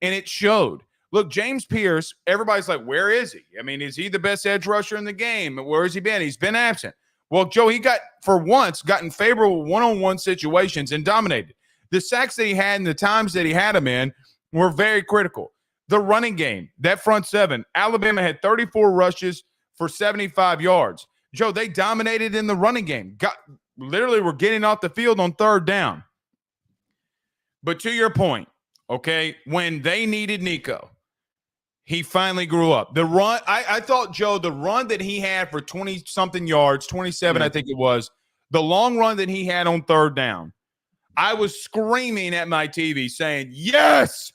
and it showed. Look, James Pierce, everybody's like, where is he? I mean, is he the best edge rusher in the game? Where has he been? He's been absent. Well, Joe, he gotten favorable one-on-one situations and dominated. The sacks that he had and the times that he had them in were very critical. The running game, that front seven, Alabama had 34 rushes for 75 yards. Joe, they dominated in the running game. Literally were getting off the field on third down. But to your point, okay, when they needed Nico, he finally grew up. The run, I thought, Joe, the run that he had for 20-something yards, 27 I think it was, the long run that he had on third down, I was screaming at my TV saying, yes,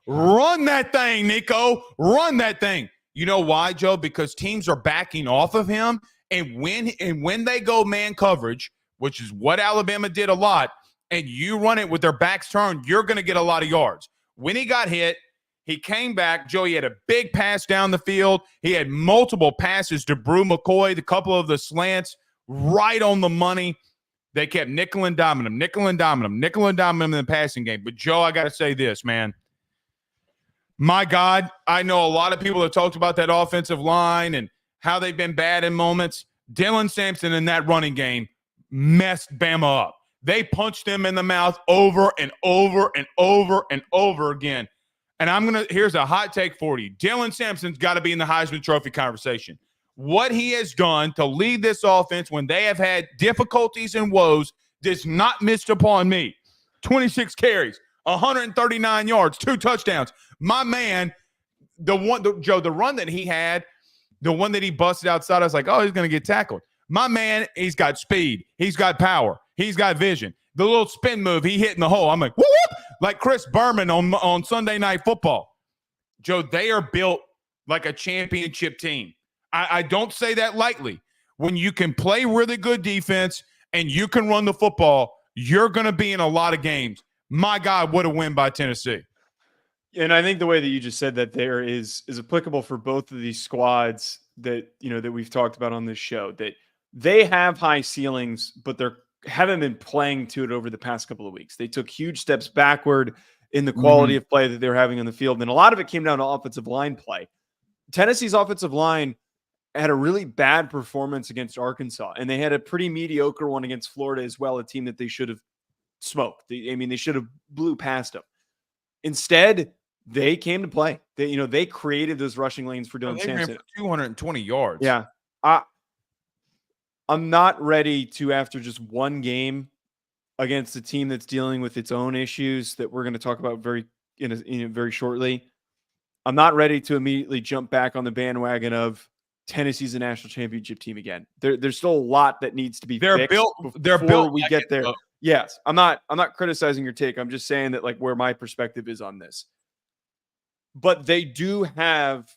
run that thing, Nico, run that thing. You know why, Joe? Because teams are backing off of him. And when they go man coverage, which is what Alabama did a lot, and you run it with their backs turned, you're going to get a lot of yards. When he got hit, he came back. Joe, he had a big pass down the field. He had multiple passes to Brew McCoy, a couple of the slants right on the money. They kept nickel and diming him in the passing game. But, Joe, I got to say this, man. My God, I know a lot of people have talked about that offensive line and how they've been bad in moments. Dylan Sampson in that running game messed Bama up. They punched him in the mouth over and over and over and over again. And here's a hot take for you. Dylan Sampson's got to be in the Heisman Trophy conversation. What he has done to lead this offense when they have had difficulties and woes does not miss upon me. 26 carries, 139 yards, 2 touchdowns. My man, the run that he had, the one that he busted outside, I was like, oh, he's going to get tackled. My man, he's got speed. He's got power. He's got vision. The little spin move he hit in the hole, I'm like, whoop, whoop, like Chris Berman on Sunday Night Football. Joe, they are built like a championship team. I don't say that lightly. When you can play really good defense and you can run the football, you're going to be in a lot of games. My God, what a win by Tennessee. And I think the way that you just said that there is applicable for both of these squads that, that we've talked about on this show, that they have high ceilings, but they haven't been playing to it over the past couple of weeks. They took huge steps backward in the quality of play that they're having on the field. And a lot of it came down to offensive line play. Tennessee's offensive line had a really bad performance against Arkansas, and they had a pretty mediocre one against Florida as well, a team that they should have smoked. They should have blew past them. Instead, they came to play. They created those rushing lanes for Dylan Sampson. Ran for 220 yards. Yeah. I'm not ready to, after just one game against a team that's dealing with its own issues that we're going to talk about very shortly, I'm not ready to immediately jump back on the bandwagon of Tennessee's a national championship team again. There's still a lot that needs to be fixed before we get there. Yes, I'm not criticizing your take. I'm just saying that, like, where my perspective is on this. But they do have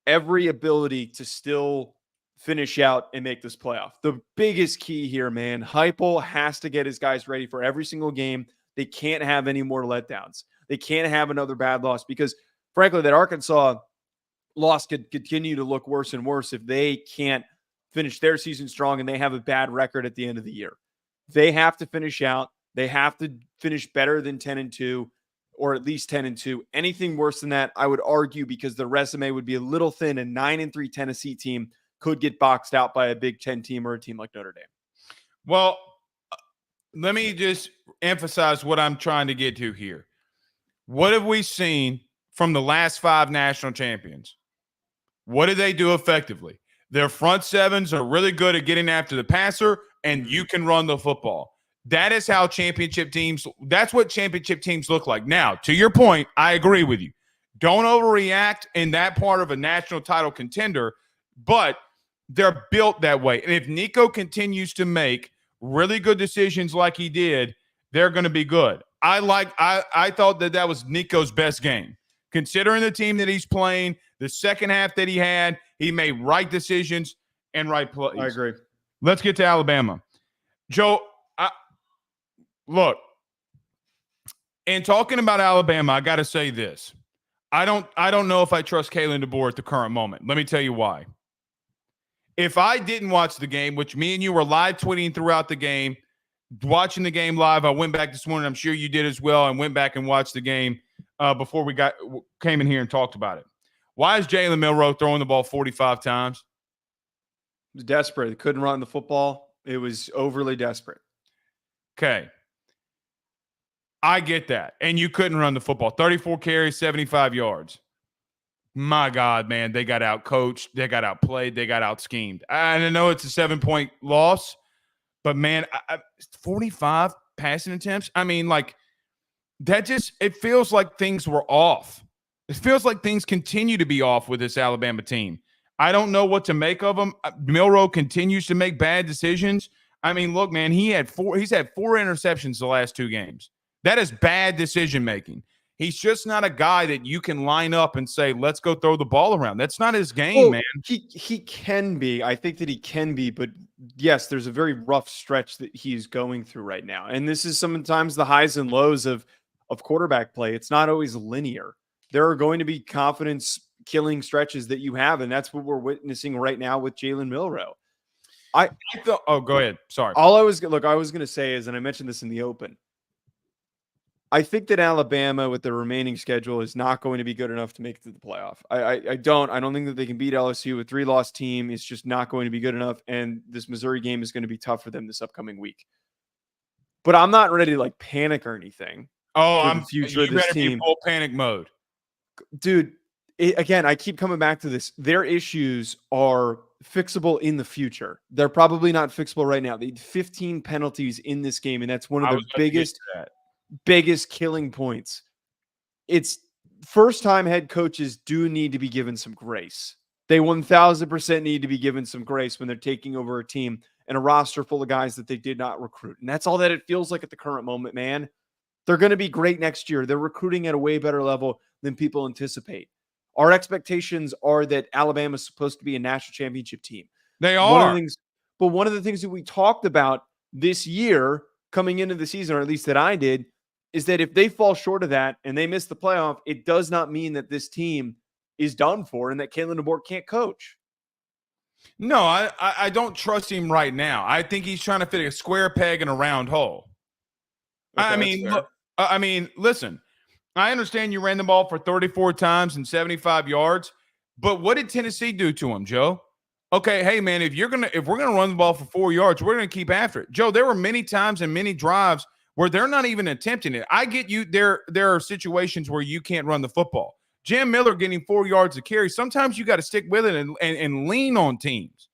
every ability to still finish out and make this playoff. The biggest key here, man, Heupel has to get his guys ready for every single game. They can't have any more letdowns. They can't have another bad loss because, frankly, that Arkansas loss could continue to look worse and worse if they can't finish their season strong and they have a bad record at the end of the year. They have to finish out. They have to finish better than 10-2 or at least 10-2. Anything worse than that, I would argue, because the resume would be a little thin. A 9-3 Tennessee team could get boxed out by a Big Ten team or a team like Notre Dame. Well, let me just emphasize what I'm trying to get to here. What have we seen from the last 5 national champions? What do they do effectively? Their front sevens are really good at getting after the passer, and you can run the football. That is how that's what championship teams look like. Now, to your point, I agree with you. Don't overreact in that part of a national title contender, but they're built that way. And if Nico continues to make really good decisions like he did, they're going to be good. I thought that was Nico's best game. Considering the team that he's playing, the second half that he made right decisions and right plays. I agree. Let's get to Alabama. Joe, look, in talking about Alabama, I got to say this. I don't know if I trust Kalen DeBoer at the current moment. Let me tell you why. If I didn't watch the game, which me and you were live tweeting throughout the game, watching the game live, I went back this morning. I'm sure you did as well, and went back and watched the game before we came in here and talked about it. Why is Jalen Milroe throwing the ball 45 times? It was desperate. They couldn't run the football. It was overly desperate. Okay. I get that. And you couldn't run the football. 34 carries, 75 yards. My God, man, they got out-coached. They got outplayed. They got out-schemed. I know it's a 7-point loss, but, man, 45 passing attempts? I mean, like, it feels like things were off. It feels like things continue to be off with this Alabama team. I don't know what to make of them. Milroe continues to make bad decisions. I mean, look, man, he's had 4 interceptions the last 2 games. That is bad decision-making. He's just not a guy that you can line up and say, let's go throw the ball around. That's not his game, man. He can be. I think that he can be, but yes, there's a very rough stretch that he's going through right now. And this is sometimes the highs and lows of quarterback play. It's not always linear. There are going to be confidence killing stretches that you have, and that's what we're witnessing right now with Jalen Milroe. I thought, oh, go ahead. Sorry. I was going to say is, and I mentioned this in the open, I think that Alabama with their remaining schedule is not going to be good enough to make it to the playoff. I don't think that they can beat LSU. A 3-loss team is just not going to be good enough, and this Missouri game is going to be tough for them this upcoming week. But I'm not ready to like panic or anything. Oh, I'm the future of this team. Full panic mode, dude. Again, I keep coming back to this. Their issues are fixable in the future. They're probably not fixable right now. They had 15 penalties in this game, and that's one of the biggest killing points. It's first-time head coaches do need to be given some grace. They 1,000% need to be given some grace when they're taking over a team and a roster full of guys that they did not recruit. And that's all that it feels like at the current moment, man. They're going to be great next year. They're recruiting at a way better level than people anticipate. Our expectations are that Alabama is supposed to be a national championship team. They are. One of the things that we talked about this year coming into the season, or at least that I did, is that if they fall short of that and they miss the playoff, it does not mean that this team is done for and that Kalen DeBoer can't coach. No, I don't trust him right now. I think he's trying to fit a square peg in a round hole. Okay, I mean, listen, I understand you ran the ball for 34 times and 75 yards, but what did Tennessee do to him, Joe? Okay, hey man, if we're gonna run the ball for 4 yards, we're gonna keep after it. Joe, there were many times and many drives where they're not even attempting it. I get you. There are situations where you can't run the football. Jam Miller getting 4 yards of carry. Sometimes you got to stick with it and lean on teams.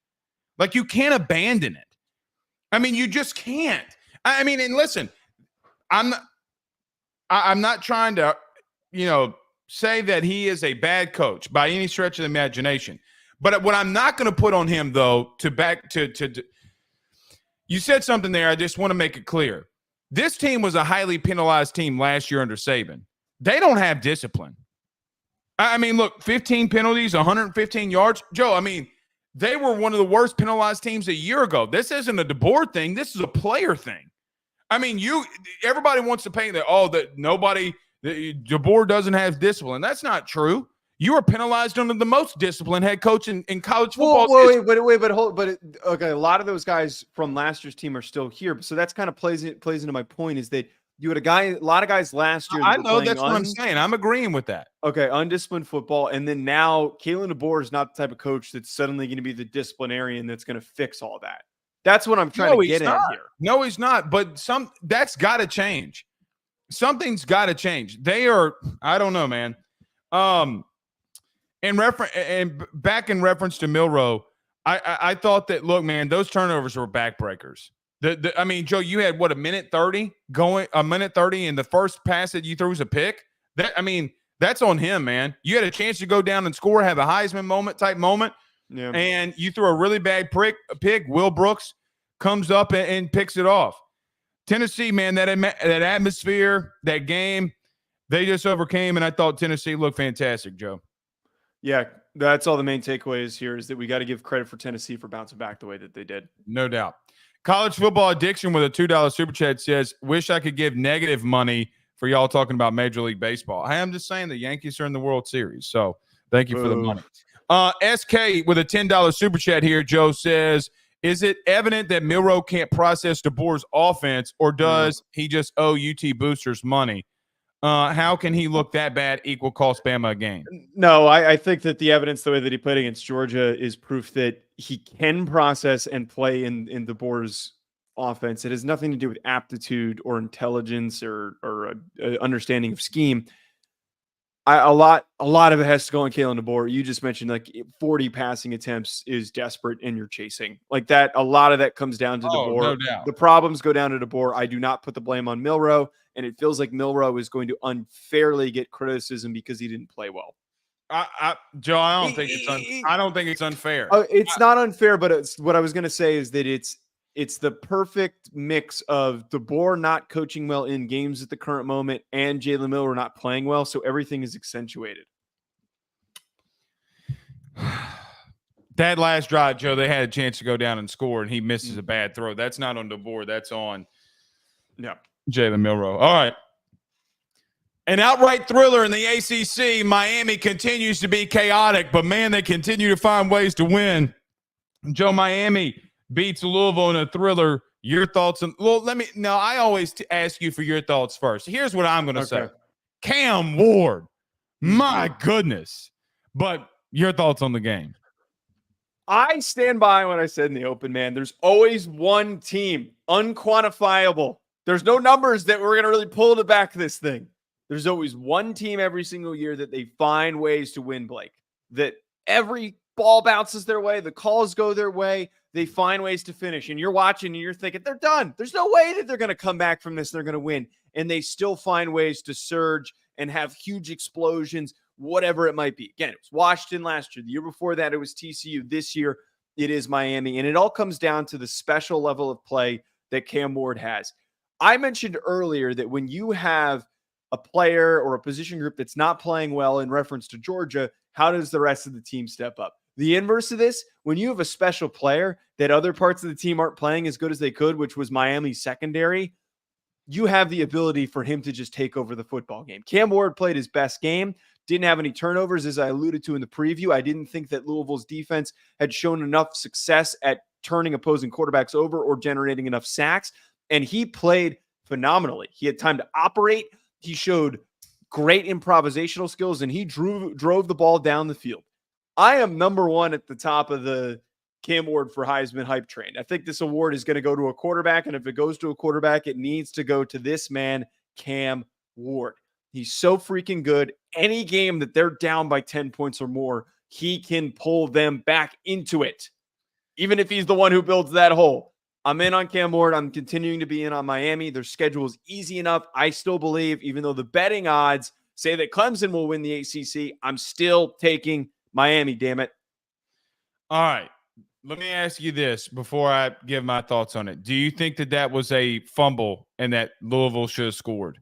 Like you can't abandon it. I mean, you just can't. I mean, and listen, I'm not trying to, say that he is a bad coach by any stretch of the imagination. But what I'm not going to put on him, though, you said something there. I just want to make it clear. This team was a highly penalized team last year under Saban. They don't have discipline. I mean, look, 15 penalties, 115 yards. Joe, I mean, they were one of the worst penalized teams a year ago. This isn't a DeBoer thing. This is a player thing. I mean, everybody wants to paint that, DeBoer doesn't have discipline. That's not true. You were penalized under the most disciplined head coach in college football. Okay. A lot of those guys from last year's team are still here. So that's kind of plays into my point is that you had a lot of guys last year. I know that's what I'm saying. I'm agreeing with that. Okay. Undisciplined football. And then now Kalen DeBoer is not the type of coach that's suddenly going to be the disciplinarian that's going to fix all that. That's what I'm trying to get at here. No, he's not. But that's got to change. Something's got to change. I don't know, man. Back in reference to Milroe, I thought that, look, man, those turnovers were backbreakers. I mean, Joe, you had a minute 30 and the first pass that you threw was a pick. That's on him, man. You had a chance to go down and score, have a Heisman moment, yeah. And you threw a really bad pick. Will Brooks comes up and picks it off. Tennessee, man, that atmosphere, that game, they just overcame, and I thought Tennessee looked fantastic, Joe. Yeah, that's all the main takeaways here is that we got to give credit for Tennessee for bouncing back the way that they did. No doubt. College Football Addiction with a $2 super chat says, wish I could give negative money for y'all talking about Major League Baseball. Hey, I'm just saying the Yankees are in the World Series, so thank you for the money. SK with a $10 super chat here, Joe says, is it evident that Milroe can't process DeBoer's offense, or does he just owe UT boosters money? How can he look that bad equal cost Bama a game? No, I think that the evidence, the way that he played against Georgia, is proof that he can process and play in DeBoer's offense. It has nothing to do with aptitude or intelligence or understanding of scheme. A lot of it has to go on Kalen DeBoer. You just mentioned like 40 passing attempts is desperate and you're chasing like that. A lot of that comes down to DeBoer. No doubt. The problems go down to DeBoer. I do not put the blame on Milroe, and it feels like Milroe is going to unfairly get criticism because he didn't play well. Joe, I don't think it's unfair. It's not unfair, but what I was going to say is that It's the perfect mix of DeBoer not coaching well in games at the current moment and Jalen Miller not playing well, so everything is accentuated. That last drive, Joe, they had a chance to go down and score, and he misses a bad throw. That's not on DeBoer. That's on Jalen Milroe. All right. An outright thriller in the ACC. Miami continues to be chaotic, but, man, they continue to find ways to win. Joe, Miami beats Louisville in a thriller. Your thoughts on – well, I always ask you for your thoughts first. Here's what I'm going to say. Cam Ward, my goodness. But your thoughts on the game. I stand by what I said in the open, man. There's always one team, unquantifiable. There's no numbers that we're going to really pull to back this thing. There's always one team every single year that they find ways to win, Blake. That every ball bounces their way, the calls go their way, they find ways to finish. And you're watching and you're thinking, they're done. There's no way that they're going to come back from this. They're going to win. And they still find ways to surge and have huge explosions, whatever it might be. Again, it was Washington last year. The year before that, it was TCU. This year, it is Miami. And it all comes down to the special level of play that Cam Ward has. I mentioned earlier that when you have a player or a position group that's not playing well in reference to Georgia, how does the rest of the team step up? The inverse of this, when you have a special player that other parts of the team aren't playing as good as they could, which was Miami's secondary, you have the ability for him to just take over the football game. Cam Ward played his best game, didn't have any turnovers, as I alluded to in the preview. I didn't think that Louisville's defense had shown enough success at turning opposing quarterbacks over or generating enough sacks, and he played phenomenally. He had time to operate. He showed great improvisational skills, and he drove the ball down the field. I am number one at the top of the Cam Ward for Heisman hype train. I think this award is going to go to a quarterback, and if it goes to a quarterback, it needs to go to this man, Cam Ward. He's so freaking good. Any game that they're down by 10 points or more, he can pull them back into it, even if he's the one who builds that hole. I'm in on Cam Ward. I'm continuing to be in on Miami. Their schedule is easy enough. I still believe, even though the betting odds say that Clemson will win the ACC, I'm still taking Miami, damn it. All right. Let me ask you this before I give my thoughts on it. Do you think that was a fumble and that Louisville should have scored?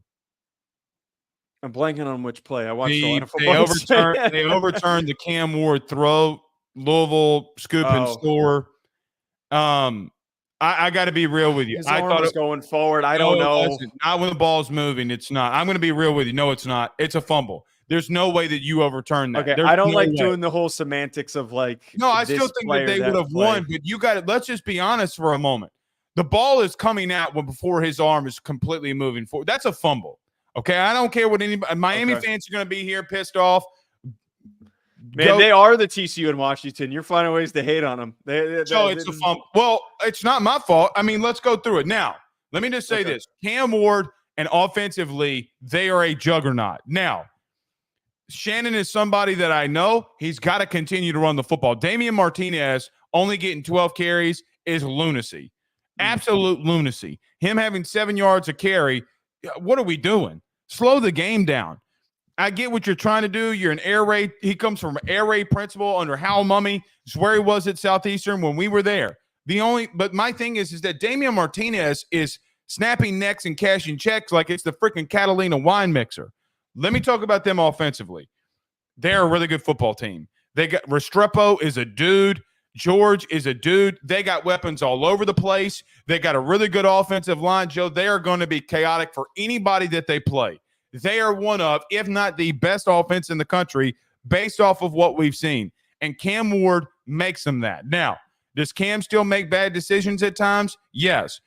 I'm blanking on which play. I watched a lot of football. They overturned the Cam Ward throw. Louisville scoop and score. I got to be real with you. His arm was going forward. I don't know. Not when the ball's moving. It's not. I'm going to be real with you. No, it's not. It's a fumble. There's no way that you overturn that. Okay, I don't like doing the whole semantics of like. No, I still think that they would have won, but you got it. Let's just be honest for a moment. The ball is coming out before his arm is completely moving forward. That's a fumble. Okay, I don't care what anybody. Miami fans are going to be here pissed off. Man, they are the TCU in Washington. You're finding ways to hate on them. It's a fumble. Well, it's not my fault. I mean, let's go through it. Now, let me just say this. Cam Ward and offensively, they are a juggernaut. Now, Shannon is somebody that I know. He's got to continue to run the football. Damian Martinez only getting 12 carries is lunacy. Absolute lunacy. Him having 7 yards a carry, what are we doing? Slow the game down. I get what you're trying to do. You're an air raid. He comes from air raid principle under Hal Mummy. It's where he was at Southeastern when we were there. But my thing is that Damian Martinez is snapping necks and cashing checks like it's the freaking Catalina wine mixer. Let me talk about them offensively. They're a really good football team. They got Restrepo is a dude. George is a dude. They got weapons all over the place. They got a really good offensive line, Joe. They are going to be chaotic for anybody that they play. They are one of, if not the best offense in the country based off of what we've seen. And Cam Ward makes them that. Now, does Cam still make bad decisions at times? Yes.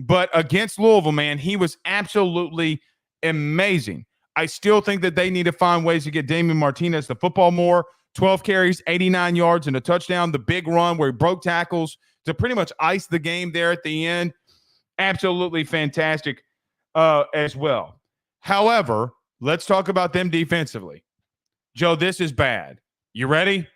But against Louisville, man, he was absolutely amazing. I still think that they need to find ways to get Damian Martinez the football more. 12 carries, 89 yards, and a touchdown. The big run where he broke tackles to pretty much ice the game there at the end. Absolutely fantastic as well. However, let's talk about them defensively. Joe, this is bad. You ready?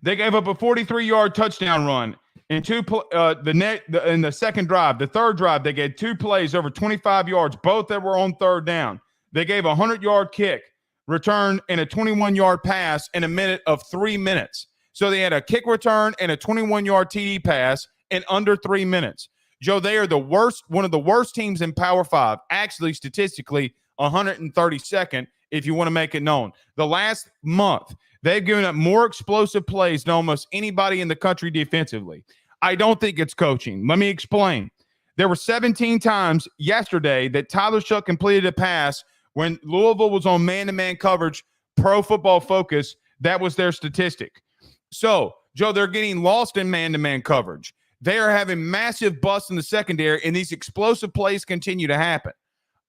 They gave up a 43-yard touchdown run in the second drive. The third drive, they gave 2 plays over 25 yards, both that were on third down. They gave a 100-yard kick return and a 21-yard pass in a minute of 3 minutes. So they had a kick return and a 21-yard TD pass in under 3 minutes. Joe, they are the worst, one of the worst teams in Power 5, actually statistically 132nd, if you want to make it known. The last month, they've given up more explosive plays than almost anybody in the country defensively. I don't think it's coaching. Let me explain. There were 17 times yesterday that Tyler Shuck completed a pass when Louisville was on man-to-man coverage, Pro Football Focus. That was their statistic. So, Joe, they're getting lost in man-to-man coverage. They are having massive busts in the secondary, and these explosive plays continue to happen.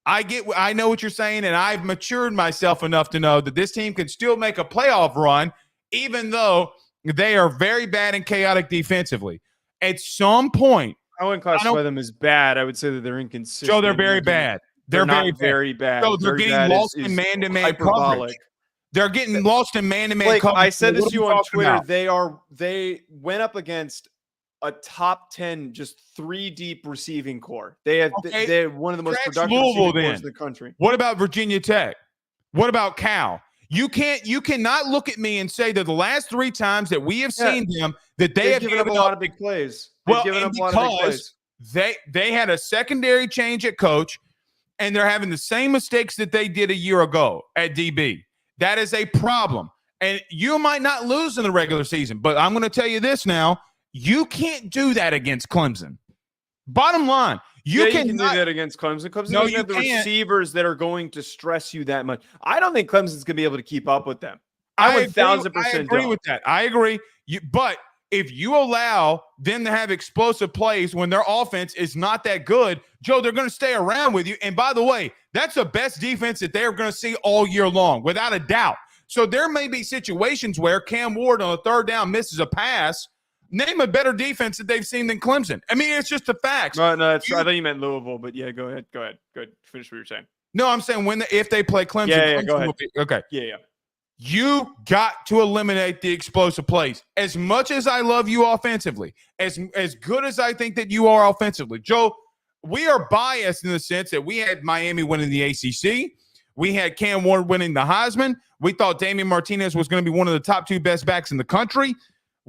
I know what you're saying, and I've matured myself enough to know that this team can still make a playoff run, even though they are very bad and chaotic defensively. At some point, I wouldn't classify them as bad. I would say that they're inconsistent. Joe, they're very bad. They're very bad. So they're getting lost in man-to-man coverage. They're getting lost in man-to-man coverage. I said this to you on Twitter. They went up against a top 10, just 3 deep receiving core. They're one of the most productive receiving cores in the country. What about Virginia Tech? What about Cal? You cannot look at me and say that the last 3 times that we have seen them, that they have given up a lot of big plays. They've given up a lot of big plays. They had a secondary change at coach, and they're having the same mistakes that they did a year ago at DB. That is a problem. And you might not lose in the regular season, but I'm going to tell you this now. You can't do that against Clemson. Bottom line, you can do that against Clemson. Clemson doesn't have the receivers that are going to stress you that much. I don't think Clemson's going to be able to keep up with them. I 1,000% agree with that. I agree. But if you allow them to have explosive plays when their offense is not that good, Joe, they're going to stay around with you. And by the way, that's the best defense that they're going to see all year long, without a doubt. So there may be situations where Cam Ward on a 3rd down misses a pass. Name a better defense that they've seen than Clemson. I mean, it's just the facts. No, I thought you meant Louisville, but yeah, go ahead. Finish what you're saying. No, I'm saying if they play Clemson. Yeah, Clemson go ahead. Okay. Yeah. You got to eliminate the explosive plays. As much as I love you offensively, as good as I think that you are offensively, Joe, we are biased in the sense that we had Miami winning the ACC. We had Cam Ward winning the Heisman. We thought Damian Martinez was going to be one of the top 2 best backs in the country.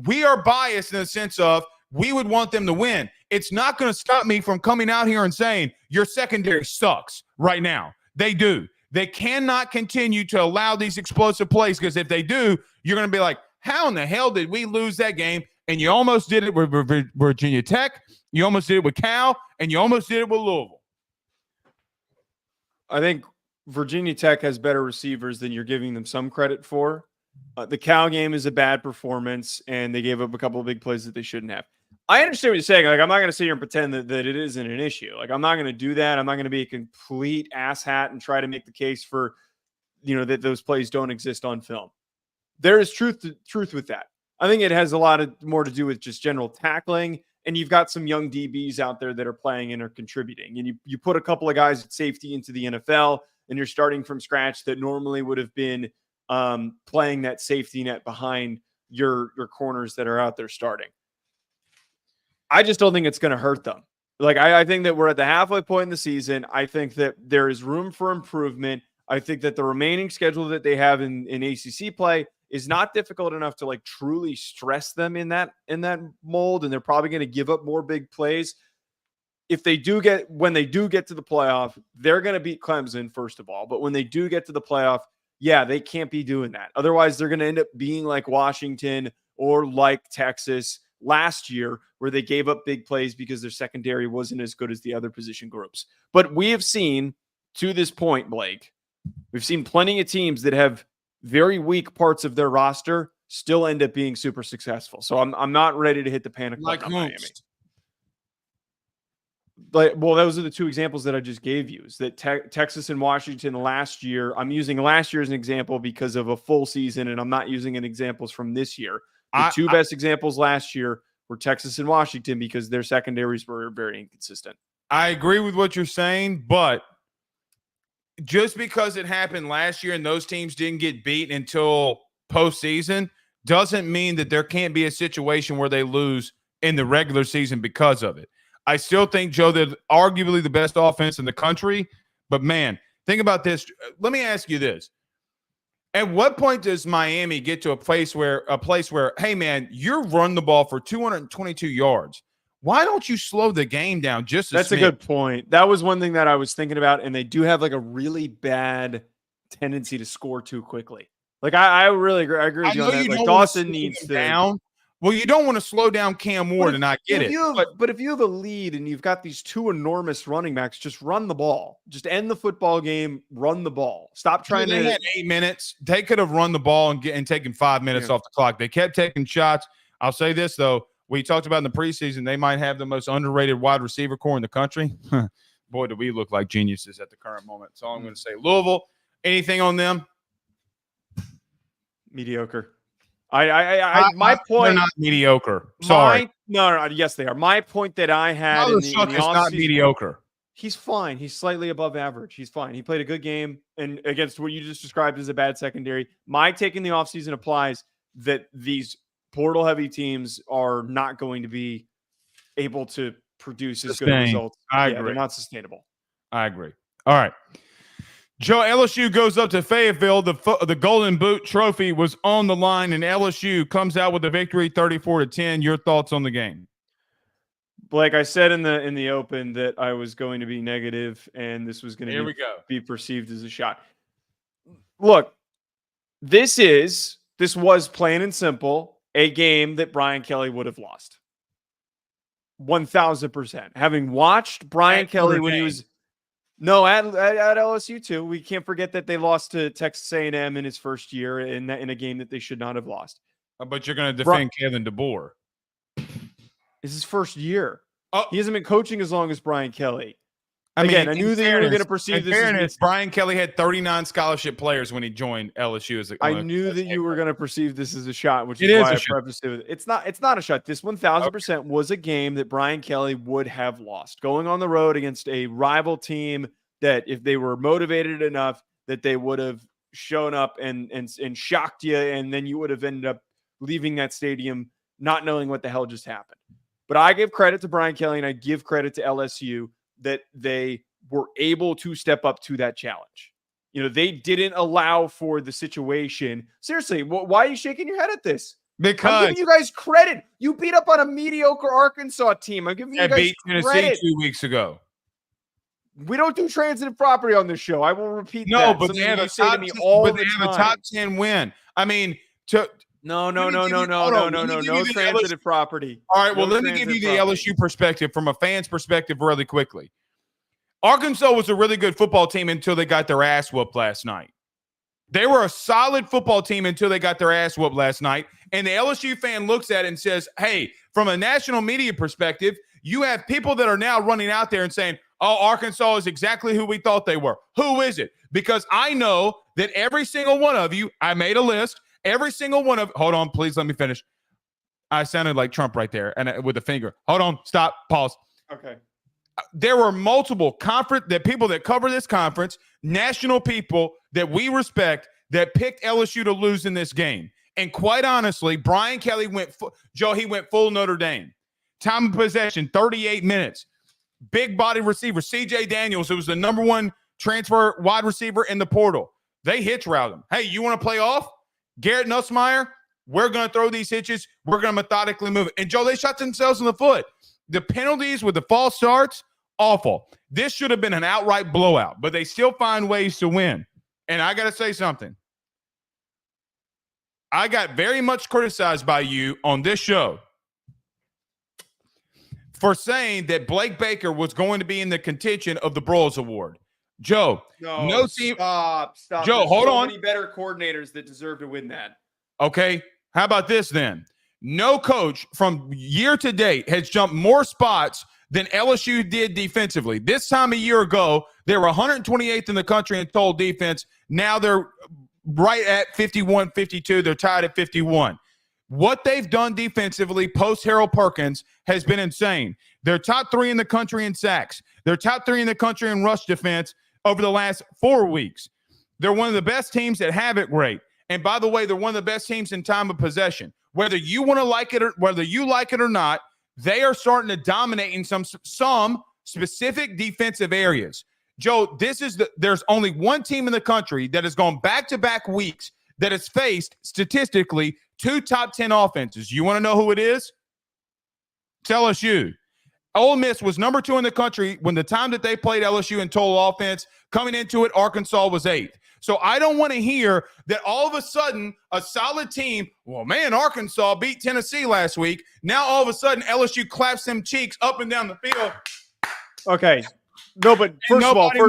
We are biased in the sense of we would want them to win. It's not going to stop me from coming out here and saying your secondary sucks right now. They do. They cannot continue to allow these explosive plays, because if they do, you're going to be like, how in the hell did we lose that game? And you almost did it with Virginia Tech. You almost did it with Cal, and you almost did it with Louisville. I think Virginia Tech has better receivers than you're giving them some credit for. The Cal game is a bad performance, and they gave up a couple of big plays that they shouldn't have. I understand what you're saying. Like, I'm not going to sit here and pretend that it isn't an issue. Like, I'm not going to do that. I'm not going to be a complete asshat and try to make the case for, that those plays don't exist on film. There is truth with that. I think it has a lot more to do with just general tackling, and you've got some young DBs out there that are playing and are contributing. And you put a couple of guys at safety into the NFL, and you're starting from scratch that normally would have been playing that safety net behind your corners that are out there starting. I just don't think it's going to hurt them. Like, I think that we're at the halfway point in the season. I think that there is room for improvement. I think that the remaining schedule that they have in ACC play is not difficult enough to like truly stress them in that mold. And they're probably going to give up more big plays. When they do get to the playoff, they're going to beat Clemson, first of all. But when they do get to the playoff, yeah, they can't be doing that. Otherwise, they're going to end up being like Washington or like Texas last year, where they gave up big plays because their secondary wasn't as good as the other position groups. But we have seen, to this point, Blake, we've seen plenty of teams that have very weak parts of their roster still end up being super successful. So I'm not ready to hit the panic button on Miami. Well, those are the 2 examples that I just gave you. Is that Texas and Washington last year? I'm using last year as an example because of a full season, and I'm not using examples from this year. The 2 best examples last year were Texas and Washington because their secondaries were very inconsistent. I agree with what you're saying, but just because it happened last year and those teams didn't get beat until postseason doesn't mean that there can't be a situation where they lose in the regular season because of it. I still think, Joe, they're arguably the best offense in the country. But, man, think about this. Let me ask you this. At what point does Miami get to a place where, hey, man, you're running the ball for 222 yards. Why don't you slow the game down just That's a good point. That was one thing that I was thinking about, and they do have like a really bad tendency to score too quickly. Like I really agree. I agree with you on that. Like Dawson needs to down. Well, you don't want to slow down Cam Ward, and I get it. But if you have a lead and you've got these two enormous running backs, just run the ball. Just end the football game. Run the ball. Stop trying to. They had 8 minutes. They could have run the ball and taken 5 minutes off the clock. They kept taking shots. I'll say this though. We talked about in the preseason, they might have the most underrated wide receiver core in the country. Boy, do we look like geniuses at the current moment. So I'm going to say Louisville. Anything on them? Mediocre. My point. They're not mediocre. Sorry. No. Yes, they are. My point that I had in the not mediocre. He's fine. He's slightly above average. He's fine. He played a good game and against what you just described as a bad secondary. My take in the offseason applies that these portal-heavy teams are not going to be able to produce as good results. I agree. They're not sustainable. I agree. All right. Joe, LSU goes up to Fayetteville. The Golden Boot Trophy was on the line, and LSU comes out with a victory, 34-10. Your thoughts on the game? Blake, I said in the open that I was going to be negative, and this was going to be perceived as a shot. Look, this was plain and simple a game that Brian Kelly would have lost. 1,000%. Having watched Brian Kelly when he was at LSU too. We can't forget that they lost to Texas A&M in his first year in a game that they should not have lost. But you're going to defend Kevin DeBoer. It's his first year. He hasn't been coaching as long as Brian Kelly. I knew that you were going to perceive this as Brian Kelly had 39 scholarship players when he joined LSU. I knew that you were going to perceive this as a shot, which is why I prefaced it with it. It's not a shot. This 1,000% was a game that Brian Kelly would have lost. Going on the road against a rival team that if they were motivated enough that they would have shown up and shocked you, and then you would have ended up leaving that stadium not knowing what the hell just happened. But I give credit to Brian Kelly and I give credit to LSU that they were able to step up to that challenge. They didn't allow for the situation. Seriously, why are you shaking your head at this? Because I'm giving you guys credit. You beat up on a mediocre Arkansas team. I'm giving you guys beat Tennessee credit. 2 weeks ago. We don't do transitive property on this show. I will repeat that. No, but they have a top 10 win. I mean, No transitive property. All right, well, let me give you the LSU perspective from a fan's perspective really quickly. Arkansas was a really good football team until they got their ass whooped last night. They were a solid football team until they got their ass whooped last night. And the LSU fan looks at it and says, hey, from a national media perspective, you have people that are now running out there and saying, oh, Arkansas is exactly who we thought they were. Who is it? Because I know that every single one of you, I made a list, every single one of, hold on, please let me finish. I sounded like Trump right there and with a finger. Hold on, stop, pause. Okay. There were multiple people that cover this conference, national people that we respect that picked LSU to lose in this game. And quite honestly, Brian Kelly went full Notre Dame. Time of possession, 38 minutes. Big body receiver, C.J. Daniels, who was the number one transfer wide receiver in the portal. They hitch route him. Hey, you want to play off? Garrett Nussmeier, we're going to throw these hitches. We're going to methodically move it. And, Joe, they shot themselves in the foot. The penalties with the false starts, awful. This should have been an outright blowout, but they still find ways to win. And I got to say something. I got very much criticized by you on this show for saying that Blake Baker was going to be in the contention of the Broyles Award. Joe, no team. Stop. Joe, hold on. Many better coordinators that deserve to win that. Okay. How about this then? No coach from year to date has jumped more spots than LSU did defensively. This time a year ago, they were 128th in the country in total defense. Now they're right at 51, 52. They're tied at 51. What they've done defensively post Harold Perkins has been insane. They're top 3 in the country in sacks. They're top 3 in the country in rush defense over the last 4 weeks. They're one of the best teams that have it great. And by the way, they're one of the best teams in time of possession. Whether you want to like it or not, they are starting to dominate in some specific defensive areas. Joe, there's only one team in the country that has gone back-to-back weeks that has faced statistically 2 top 10 offenses. You want to know who it is? It's LSU. Ole Miss was number 2 in the country when the time that they played LSU in total offense. Coming into it, Arkansas was 8th. So I don't want to hear that all of a sudden a solid team, well, man, Arkansas beat Tennessee last week. Now all of a sudden LSU claps them cheeks up and down the field. Okay. No, but first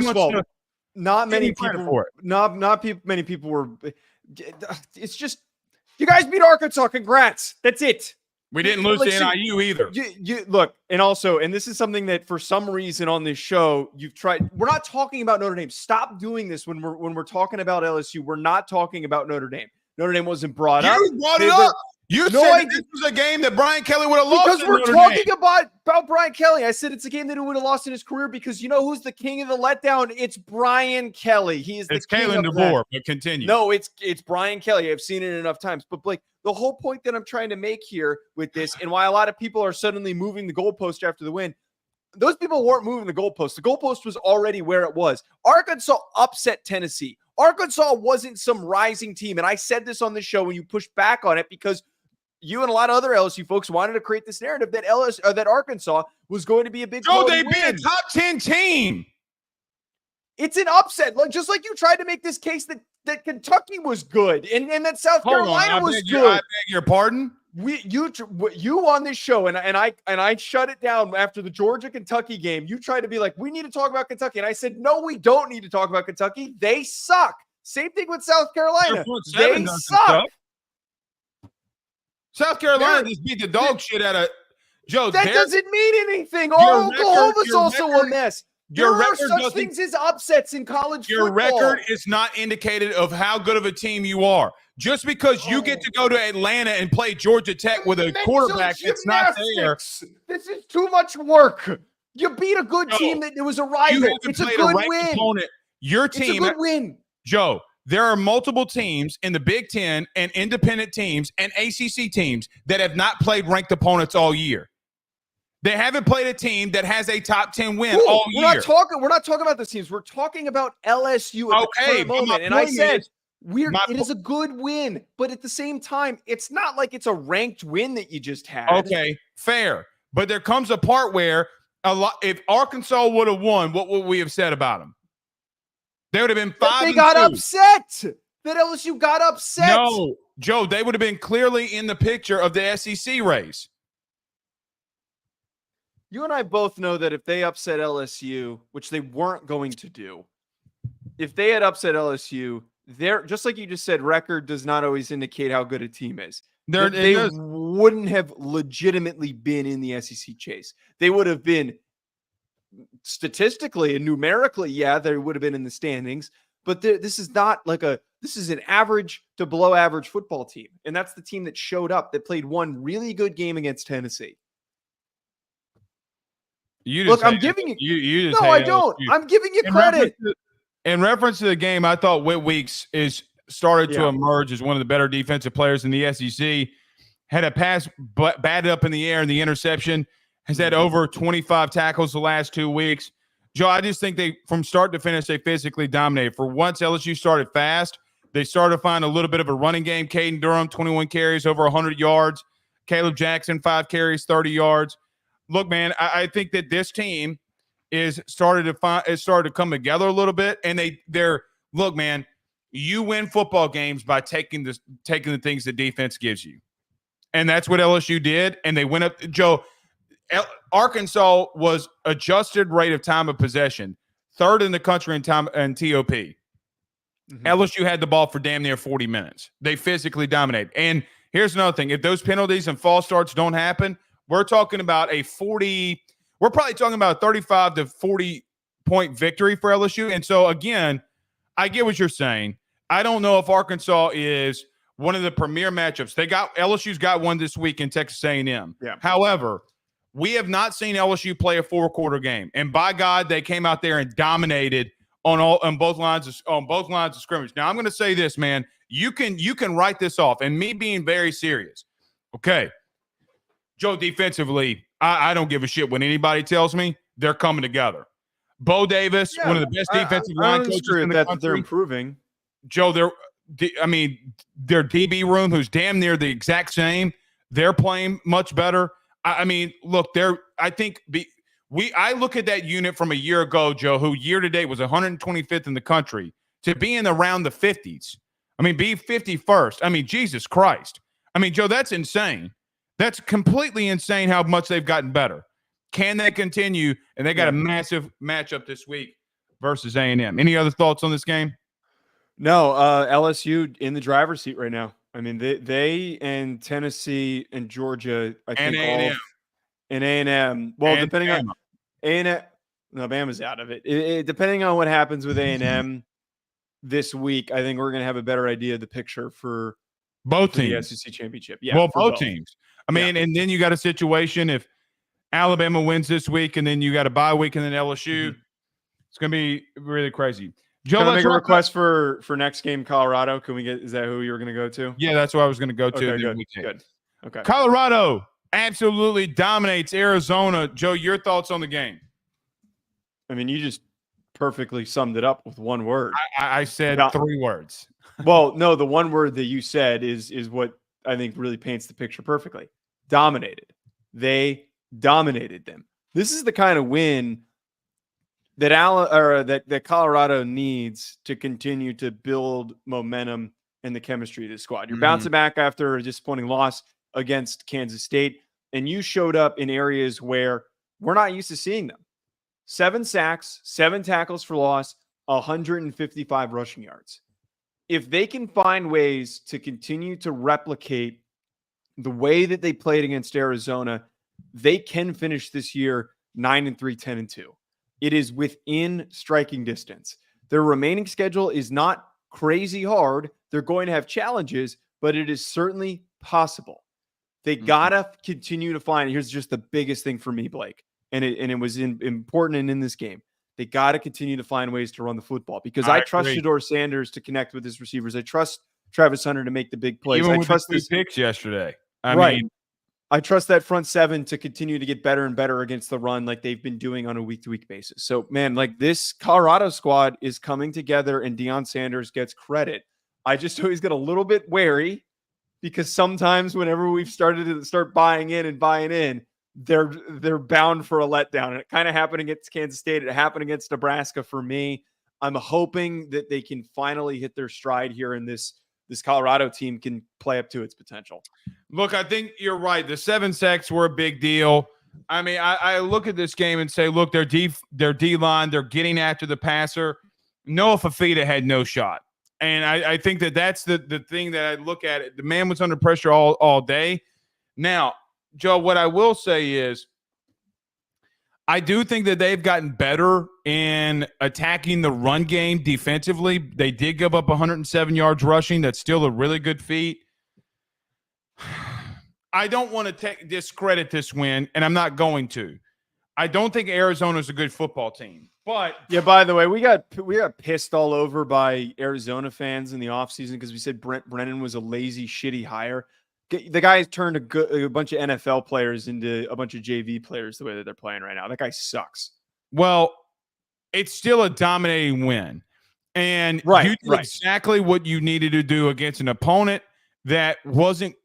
of all, not many people were. It's just, you guys beat Arkansas. Congrats. That's it. We didn't lose to NIU either. You look, and also, and this is something that for some reason on this show you've tried. We're not talking about Notre Dame. Stop doing this when we're talking about LSU. We're not talking about Notre Dame. Notre Dame wasn't brought up. You brought it up. You said this was a game that Brian Kelly would have lost. Because we're talking about Brian Kelly. I said it's a game that he would have lost in his career because you know who's the king of the letdown? It's Brian Kelly. He is the king Kalen of DeVore, that. but continue. No, it's Brian Kelly. I've seen it enough times. But Blake, the whole point that I'm trying to make here with this, and why a lot of people are suddenly moving the goalpost after the win, those people weren't moving the goalpost. The goalpost was already where it was. Arkansas upset Tennessee. Arkansas wasn't some rising team. And I said this on the show when you pushed back on it because you and a lot of other LSU folks wanted to create this narrative that that Arkansas was going to be a big. They beat a top 10 team. It's an upset, just like you tried to make this case that Kentucky was good and that South Carolina was good. I beg your pardon. You on this show and I shut it down after the Georgia Kentucky game. You tried to be like, we need to talk about Kentucky, and I said, no, we don't need to talk about Kentucky. They suck. Same thing with South Carolina. They suck. South Carolina just beat the dog shit out of Joe. That doesn't mean anything. Oklahoma's also a mess. There are such things as upsets in college football. Your record is not indicative of how good of a team you are. Just because you get to go to Atlanta and play Georgia Tech with a quarterback that's not there. This is too much work. You beat a good team that it was a rival. It's a good win. Opponent. Your team. It's a good win. Joe, there are multiple teams in the Big Ten and independent teams and ACC teams that have not played ranked opponents all year. They haven't played a team that has a top 10 win all year. We're not talking about those teams. We're talking about LSU at the current moment. And I said, it is a good win, but at the same time, it's not like it's a ranked win that you just had. Okay, fair. But there comes a part where if Arkansas would have won, what would we have said about them? They would have been 5-2. They got upset. That LSU got upset. No, Joe, they would have been clearly in the picture of the SEC race. You and I both know that if they upset LSU, which they weren't going to do, if they had upset LSU, just like you just said, record does not always indicate how good a team is. They wouldn't have legitimately been in the SEC chase. They would have been statistically and numerically, they would have been in the standings. But this is not this is an average to below average football team. And that's the team that showed up, that played one really good game against Tennessee. I'm giving you. No, I don't. I'm giving you credit. In reference to the game, I thought Whit Weeks started to emerge as one of the better defensive players in the SEC. Had a pass batted up in the air in the interception. Has had over 25 tackles the last 2 weeks. Joe, I just think from start to finish, they physically dominated. For once, LSU started fast. They started to find a little bit of a running game. Caden Durham, 21 carries, over 100 yards. Caleb Jackson, 5 carries, 30 yards. Look, man, I think that this team started to come together a little bit, and they're look, man, you win football games by taking the things the defense gives you, and that's what LSU did. And they went up. Joe, Arkansas was adjusted rate of time of possession, 3rd in the country in time and TOP. Mm-hmm. LSU had the ball for damn near 40 minutes. They physically dominated. And here's another thing: if those penalties and false starts don't happen, we're talking about we're probably talking about a 35 to 40 point victory for LSU. And so, again, I get what you're saying. I don't know if Arkansas is one of the premier matchups. LSU's got one this week in Texas A&M. Yeah. However, we have not seen LSU play a 4-quarter game. And by God, they came out there and dominated on both lines of scrimmage. Now, I'm going to say this, man. You can write this off, and me being very serious. Okay. Joe, defensively, I don't give a shit when anybody tells me. They're coming together. Bo Davis, one of the best defensive line coaches in the country. They're improving. Joe, their DB room, who's damn near the exact same, they're playing much better. I mean, look, I think I look at that unit from a year ago, Joe, who year to date was 125th in the country, to be in around the 50s. I mean, be 51st. I mean, Jesus Christ. I mean, Joe, that's insane. That's completely insane how much they've gotten better. Can that continue? And they got a massive matchup this week versus A&M. Any other thoughts on this game? No, LSU in the driver's seat right now. I mean, they and Tennessee and Georgia, I think A&M. all and A&M. Well, And depending Bama. on A&M, no, Bama's out of it. Depending on what happens with A&M this week, I think we're going to have a better idea of the picture for both the teams. SEC championship. Yeah, well, for both teams. I mean, and then you got a situation if Alabama wins this week, and then you got a bye week, and then LSU. It's going to be really crazy. Joe, can I make a request for next game, Colorado? Can we get? Is that who you were going to go to? Yeah, that's what I was going to go to. Okay, good. Okay. Colorado absolutely dominates Arizona. Joe, your thoughts on the game? I mean, you just perfectly summed it up with one word. I said 3 words. Well, no, the one word that you said is what I think really paints the picture perfectly. Dominated. They dominated them. This is the kind of win that that Colorado needs to continue to build momentum and the chemistry of the squad. You're bouncing back after a disappointing loss against Kansas State, and you showed up in areas where we're not used to seeing them. 7 sacks, 7 tackles for loss, 155 rushing yards. If they can find ways to continue to replicate the way that they played against Arizona, they can finish this year 9-3, 10-2. It is within striking distance. Their remaining schedule is not crazy hard. They're going to have challenges, but it is certainly possible. They got to continue to find, here's just the biggest thing for me, Blake, and it was important and in this game. They got to continue to find ways to run the football because I trust Shedeur Sanders to connect with his receivers. I trust Travis Hunter to make the big plays. Even I with trust the 2 picks yesterday. I mean, I trust that front 7 to continue to get better and better against the run like they've been doing on a week-to-week basis. So, man, like this Colorado squad is coming together and Deion Sanders gets credit. I just always get a little bit wary because sometimes whenever we've started to start buying in, they're bound for a letdown. And it kind of happened against Kansas State. It happened against Nebraska for me. I'm hoping that they can finally hit their stride here and this Colorado team can play up to its potential. Look, I think you're right. The 7 sacks were a big deal. I mean, I look at this game and say, look, their D-line, they're getting after the passer. Noah Fafita had no shot. And I think that's the thing that I look at. The man was under pressure all day. Now, Joe, what I will say is I do think that they've gotten better in attacking the run game defensively. They did give up 107 yards rushing. That's still a really good feat. I don't want to discredit this win, and I'm not going to. I don't think Arizona is a good football team. But yeah, by the way, we got pissed all over by Arizona fans in the offseason because we said Brent Brennan was a lazy, shitty hire. The guy turned a bunch of NFL players into a bunch of JV players the way that they're playing right now. That guy sucks. Well, it's still a dominating win. And you did exactly what you needed to do against an opponent that wasn't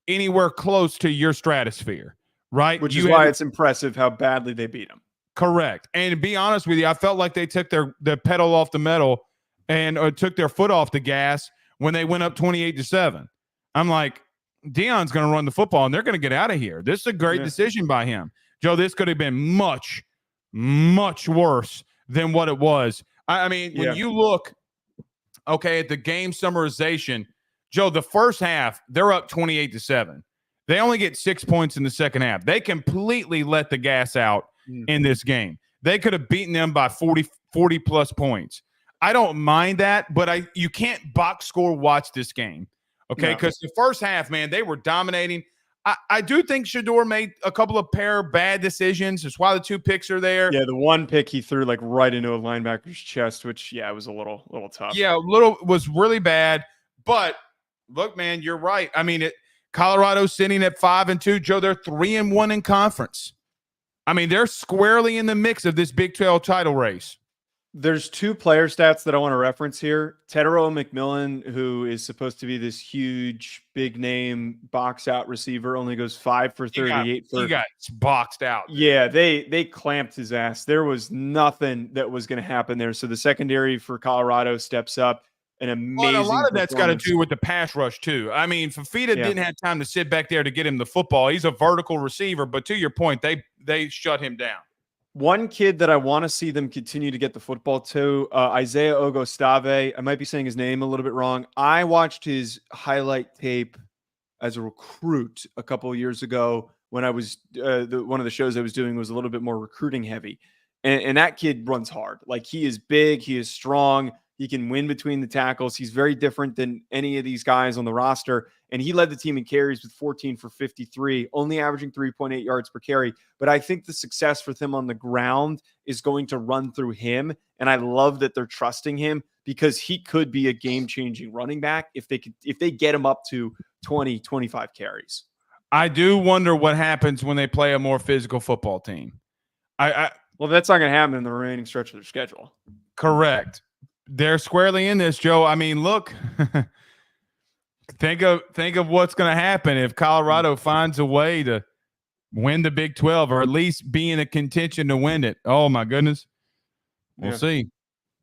anywhere close to your stratosphere, right? Which is why it's impressive how badly they beat them. Correct. And to be honest with you, I felt like they took the pedal off the metal and took their foot off the gas when they went up 28-7. I'm like, Deion's going to run the football, and they're going to get out of here. This is a great decision by him. Joe, this could have been much, much worse than what it was. I mean, when you look, at the game summarization, Joe, the first half, they're up 28-7. They only get 6 points in the second half. They completely let the gas out in this game. They could have beaten them by 40-plus points. I don't mind that, but you can't box score watch this game. Okay, because the first half, man, they were dominating. I do think Shedeur made a couple of bad decisions. That's why the 2 picks are there. Yeah, the 1 pick he threw like right into a linebacker's chest, which it was a little tough. Yeah, was really bad. But look, man, you're right. I mean, Colorado's sitting at 5-2. Joe, they're 3-1 in conference. I mean, they're squarely in the mix of this Big 12 title race. There's two player stats that I want to reference here. Tedero McMillan, who is supposed to be this huge, big name box out receiver, only goes 5 for 38. He got boxed out. Dude. Yeah, they clamped his ass. There was nothing that was going to happen there. So the secondary for Colorado steps up. An amazing. But a lot of that's got to do with the pass rush too. I mean, Fafita didn't have time to sit back there to get him the football. He's a vertical receiver, but to your point, they shut him down. One kid that I want to see them continue to get the football to, Isaiah Ogostave. I might be saying his name a little bit wrong. I watched his highlight tape as a recruit a couple of years ago when I was one of the shows I was doing was a little bit more recruiting heavy. And that kid runs hard. Like, he is big. He is strong. He can win between the tackles. He's very different than any of these guys on the roster. And he led the team in carries with 14 for 53, only averaging 3.8 yards per carry. But I think the success for them on the ground is going to run through him. And I love that they're trusting him because he could be a game-changing running back if they get him up to 20, 25 carries. I do wonder what happens when they play a more physical football team. Well, that's not going to happen in the remaining stretch of their schedule. Correct. They're squarely in this, Joe. I mean, look, think of what's going to happen if Colorado finds a way to win the Big 12 or at least be in a contention to win it. Oh, my goodness. We'll see.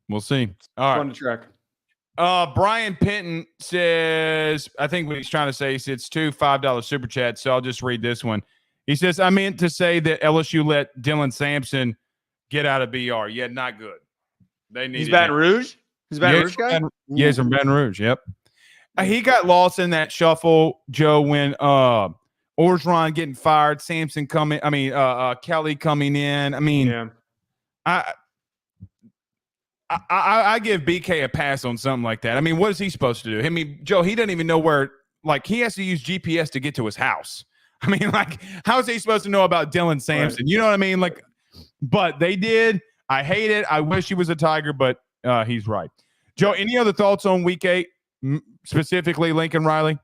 We'll see. All right. Fun to track. Brian Pinton says, I think what he's trying to say is it's two $5 super chats, so I'll just read this one. He says, I meant to say that LSU let Dylan Sampson get out of BR. Yeah, not good. He's Baton Rouge? He's Baton Rouge guy? Yeah, he's from Baton Rouge, yep. He got lost in that shuffle, Joe, when Orgeron getting fired, Sampson coming, Kelly coming in. I mean, I give BK a pass on something like that. I mean, what is he supposed to do? I mean, Joe, he doesn't even know where, like, he has to use GPS to get to his house. I mean, like, how is he supposed to know about Dylan Sampson? Right. You know what I mean? Like, but they did. I hate it. I wish he was a Tiger, but he's right. Joe, any other thoughts on Week 8, specifically Lincoln Riley?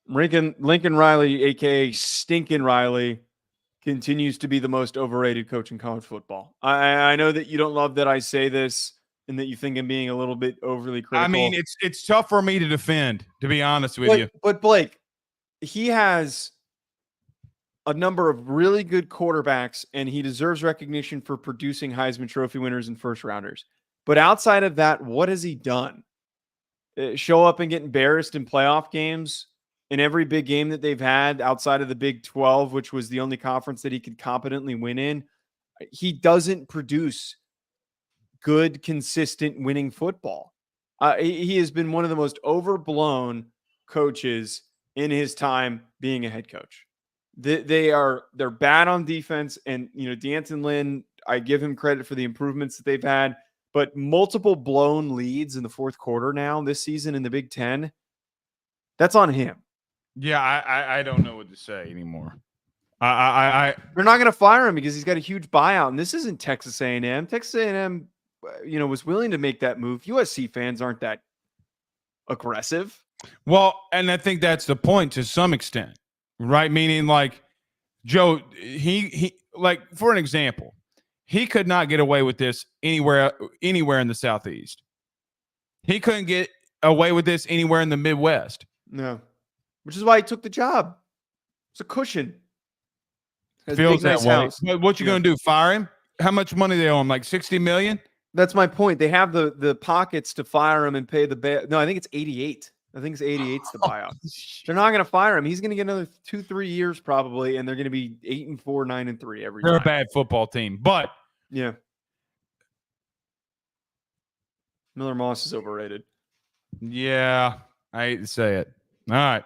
Lincoln Riley, a.k.a. Stinkin' Riley, continues to be the most overrated coach in college football. I know that you don't love that I say this and that you think I'm being a little bit overly critical. I mean, it's tough for me to defend, to be honest with you. But Blake, he has a number of really good quarterbacks, and he deserves recognition for producing Heisman Trophy winners and first rounders. But outside of that, what has he done? Show up and get embarrassed in playoff games in every big game that they've had outside of the Big 12, which was the only conference that he could competently win in. He doesn't produce good, consistent winning football. He has been one of the most overblown coaches in his time being a head coach. They're bad on defense, and D'Anton Lynn, I give him credit for the improvements that they've had, but multiple blown leads in the fourth quarter now this season in the Big Ten, that's on him. Yeah, I don't know what to say anymore. They're not going to fire him because he's got a huge buyout, and this isn't Texas A&M. Texas A&M, was willing to make that move. USC fans aren't that aggressive. Well, and I think that's the point to some extent. Right, meaning like Joe, he like, for an example, he could not get away with this anywhere in the Southeast. He couldn't get away with this anywhere in the Midwest. No, which is why he took the job. It's a cushion. Feels that way. But what you going to do? Fire him? How much money they owe him? Like $60 million? That's my point. They have the pockets to fire him and pay the no, I think it's 88. I think it's 88's the buyout. They're not going to fire him. He's going to get another 2-3 years probably, and they're going to be 8-4, 9-3 every time. They're a bad football team, but yeah, Miller Moss is overrated. Yeah, I hate to say it. All right,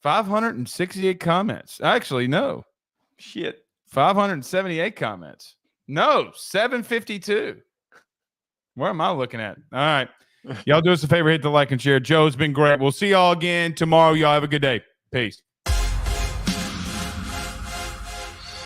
568 comments. Actually, no. Shit. 578 comments. No, 752. Where am I looking at? All right. Y'all do us a favor, hit the like and share. Joe's been great. We'll see y'all again tomorrow. Y'all have a good day. Peace.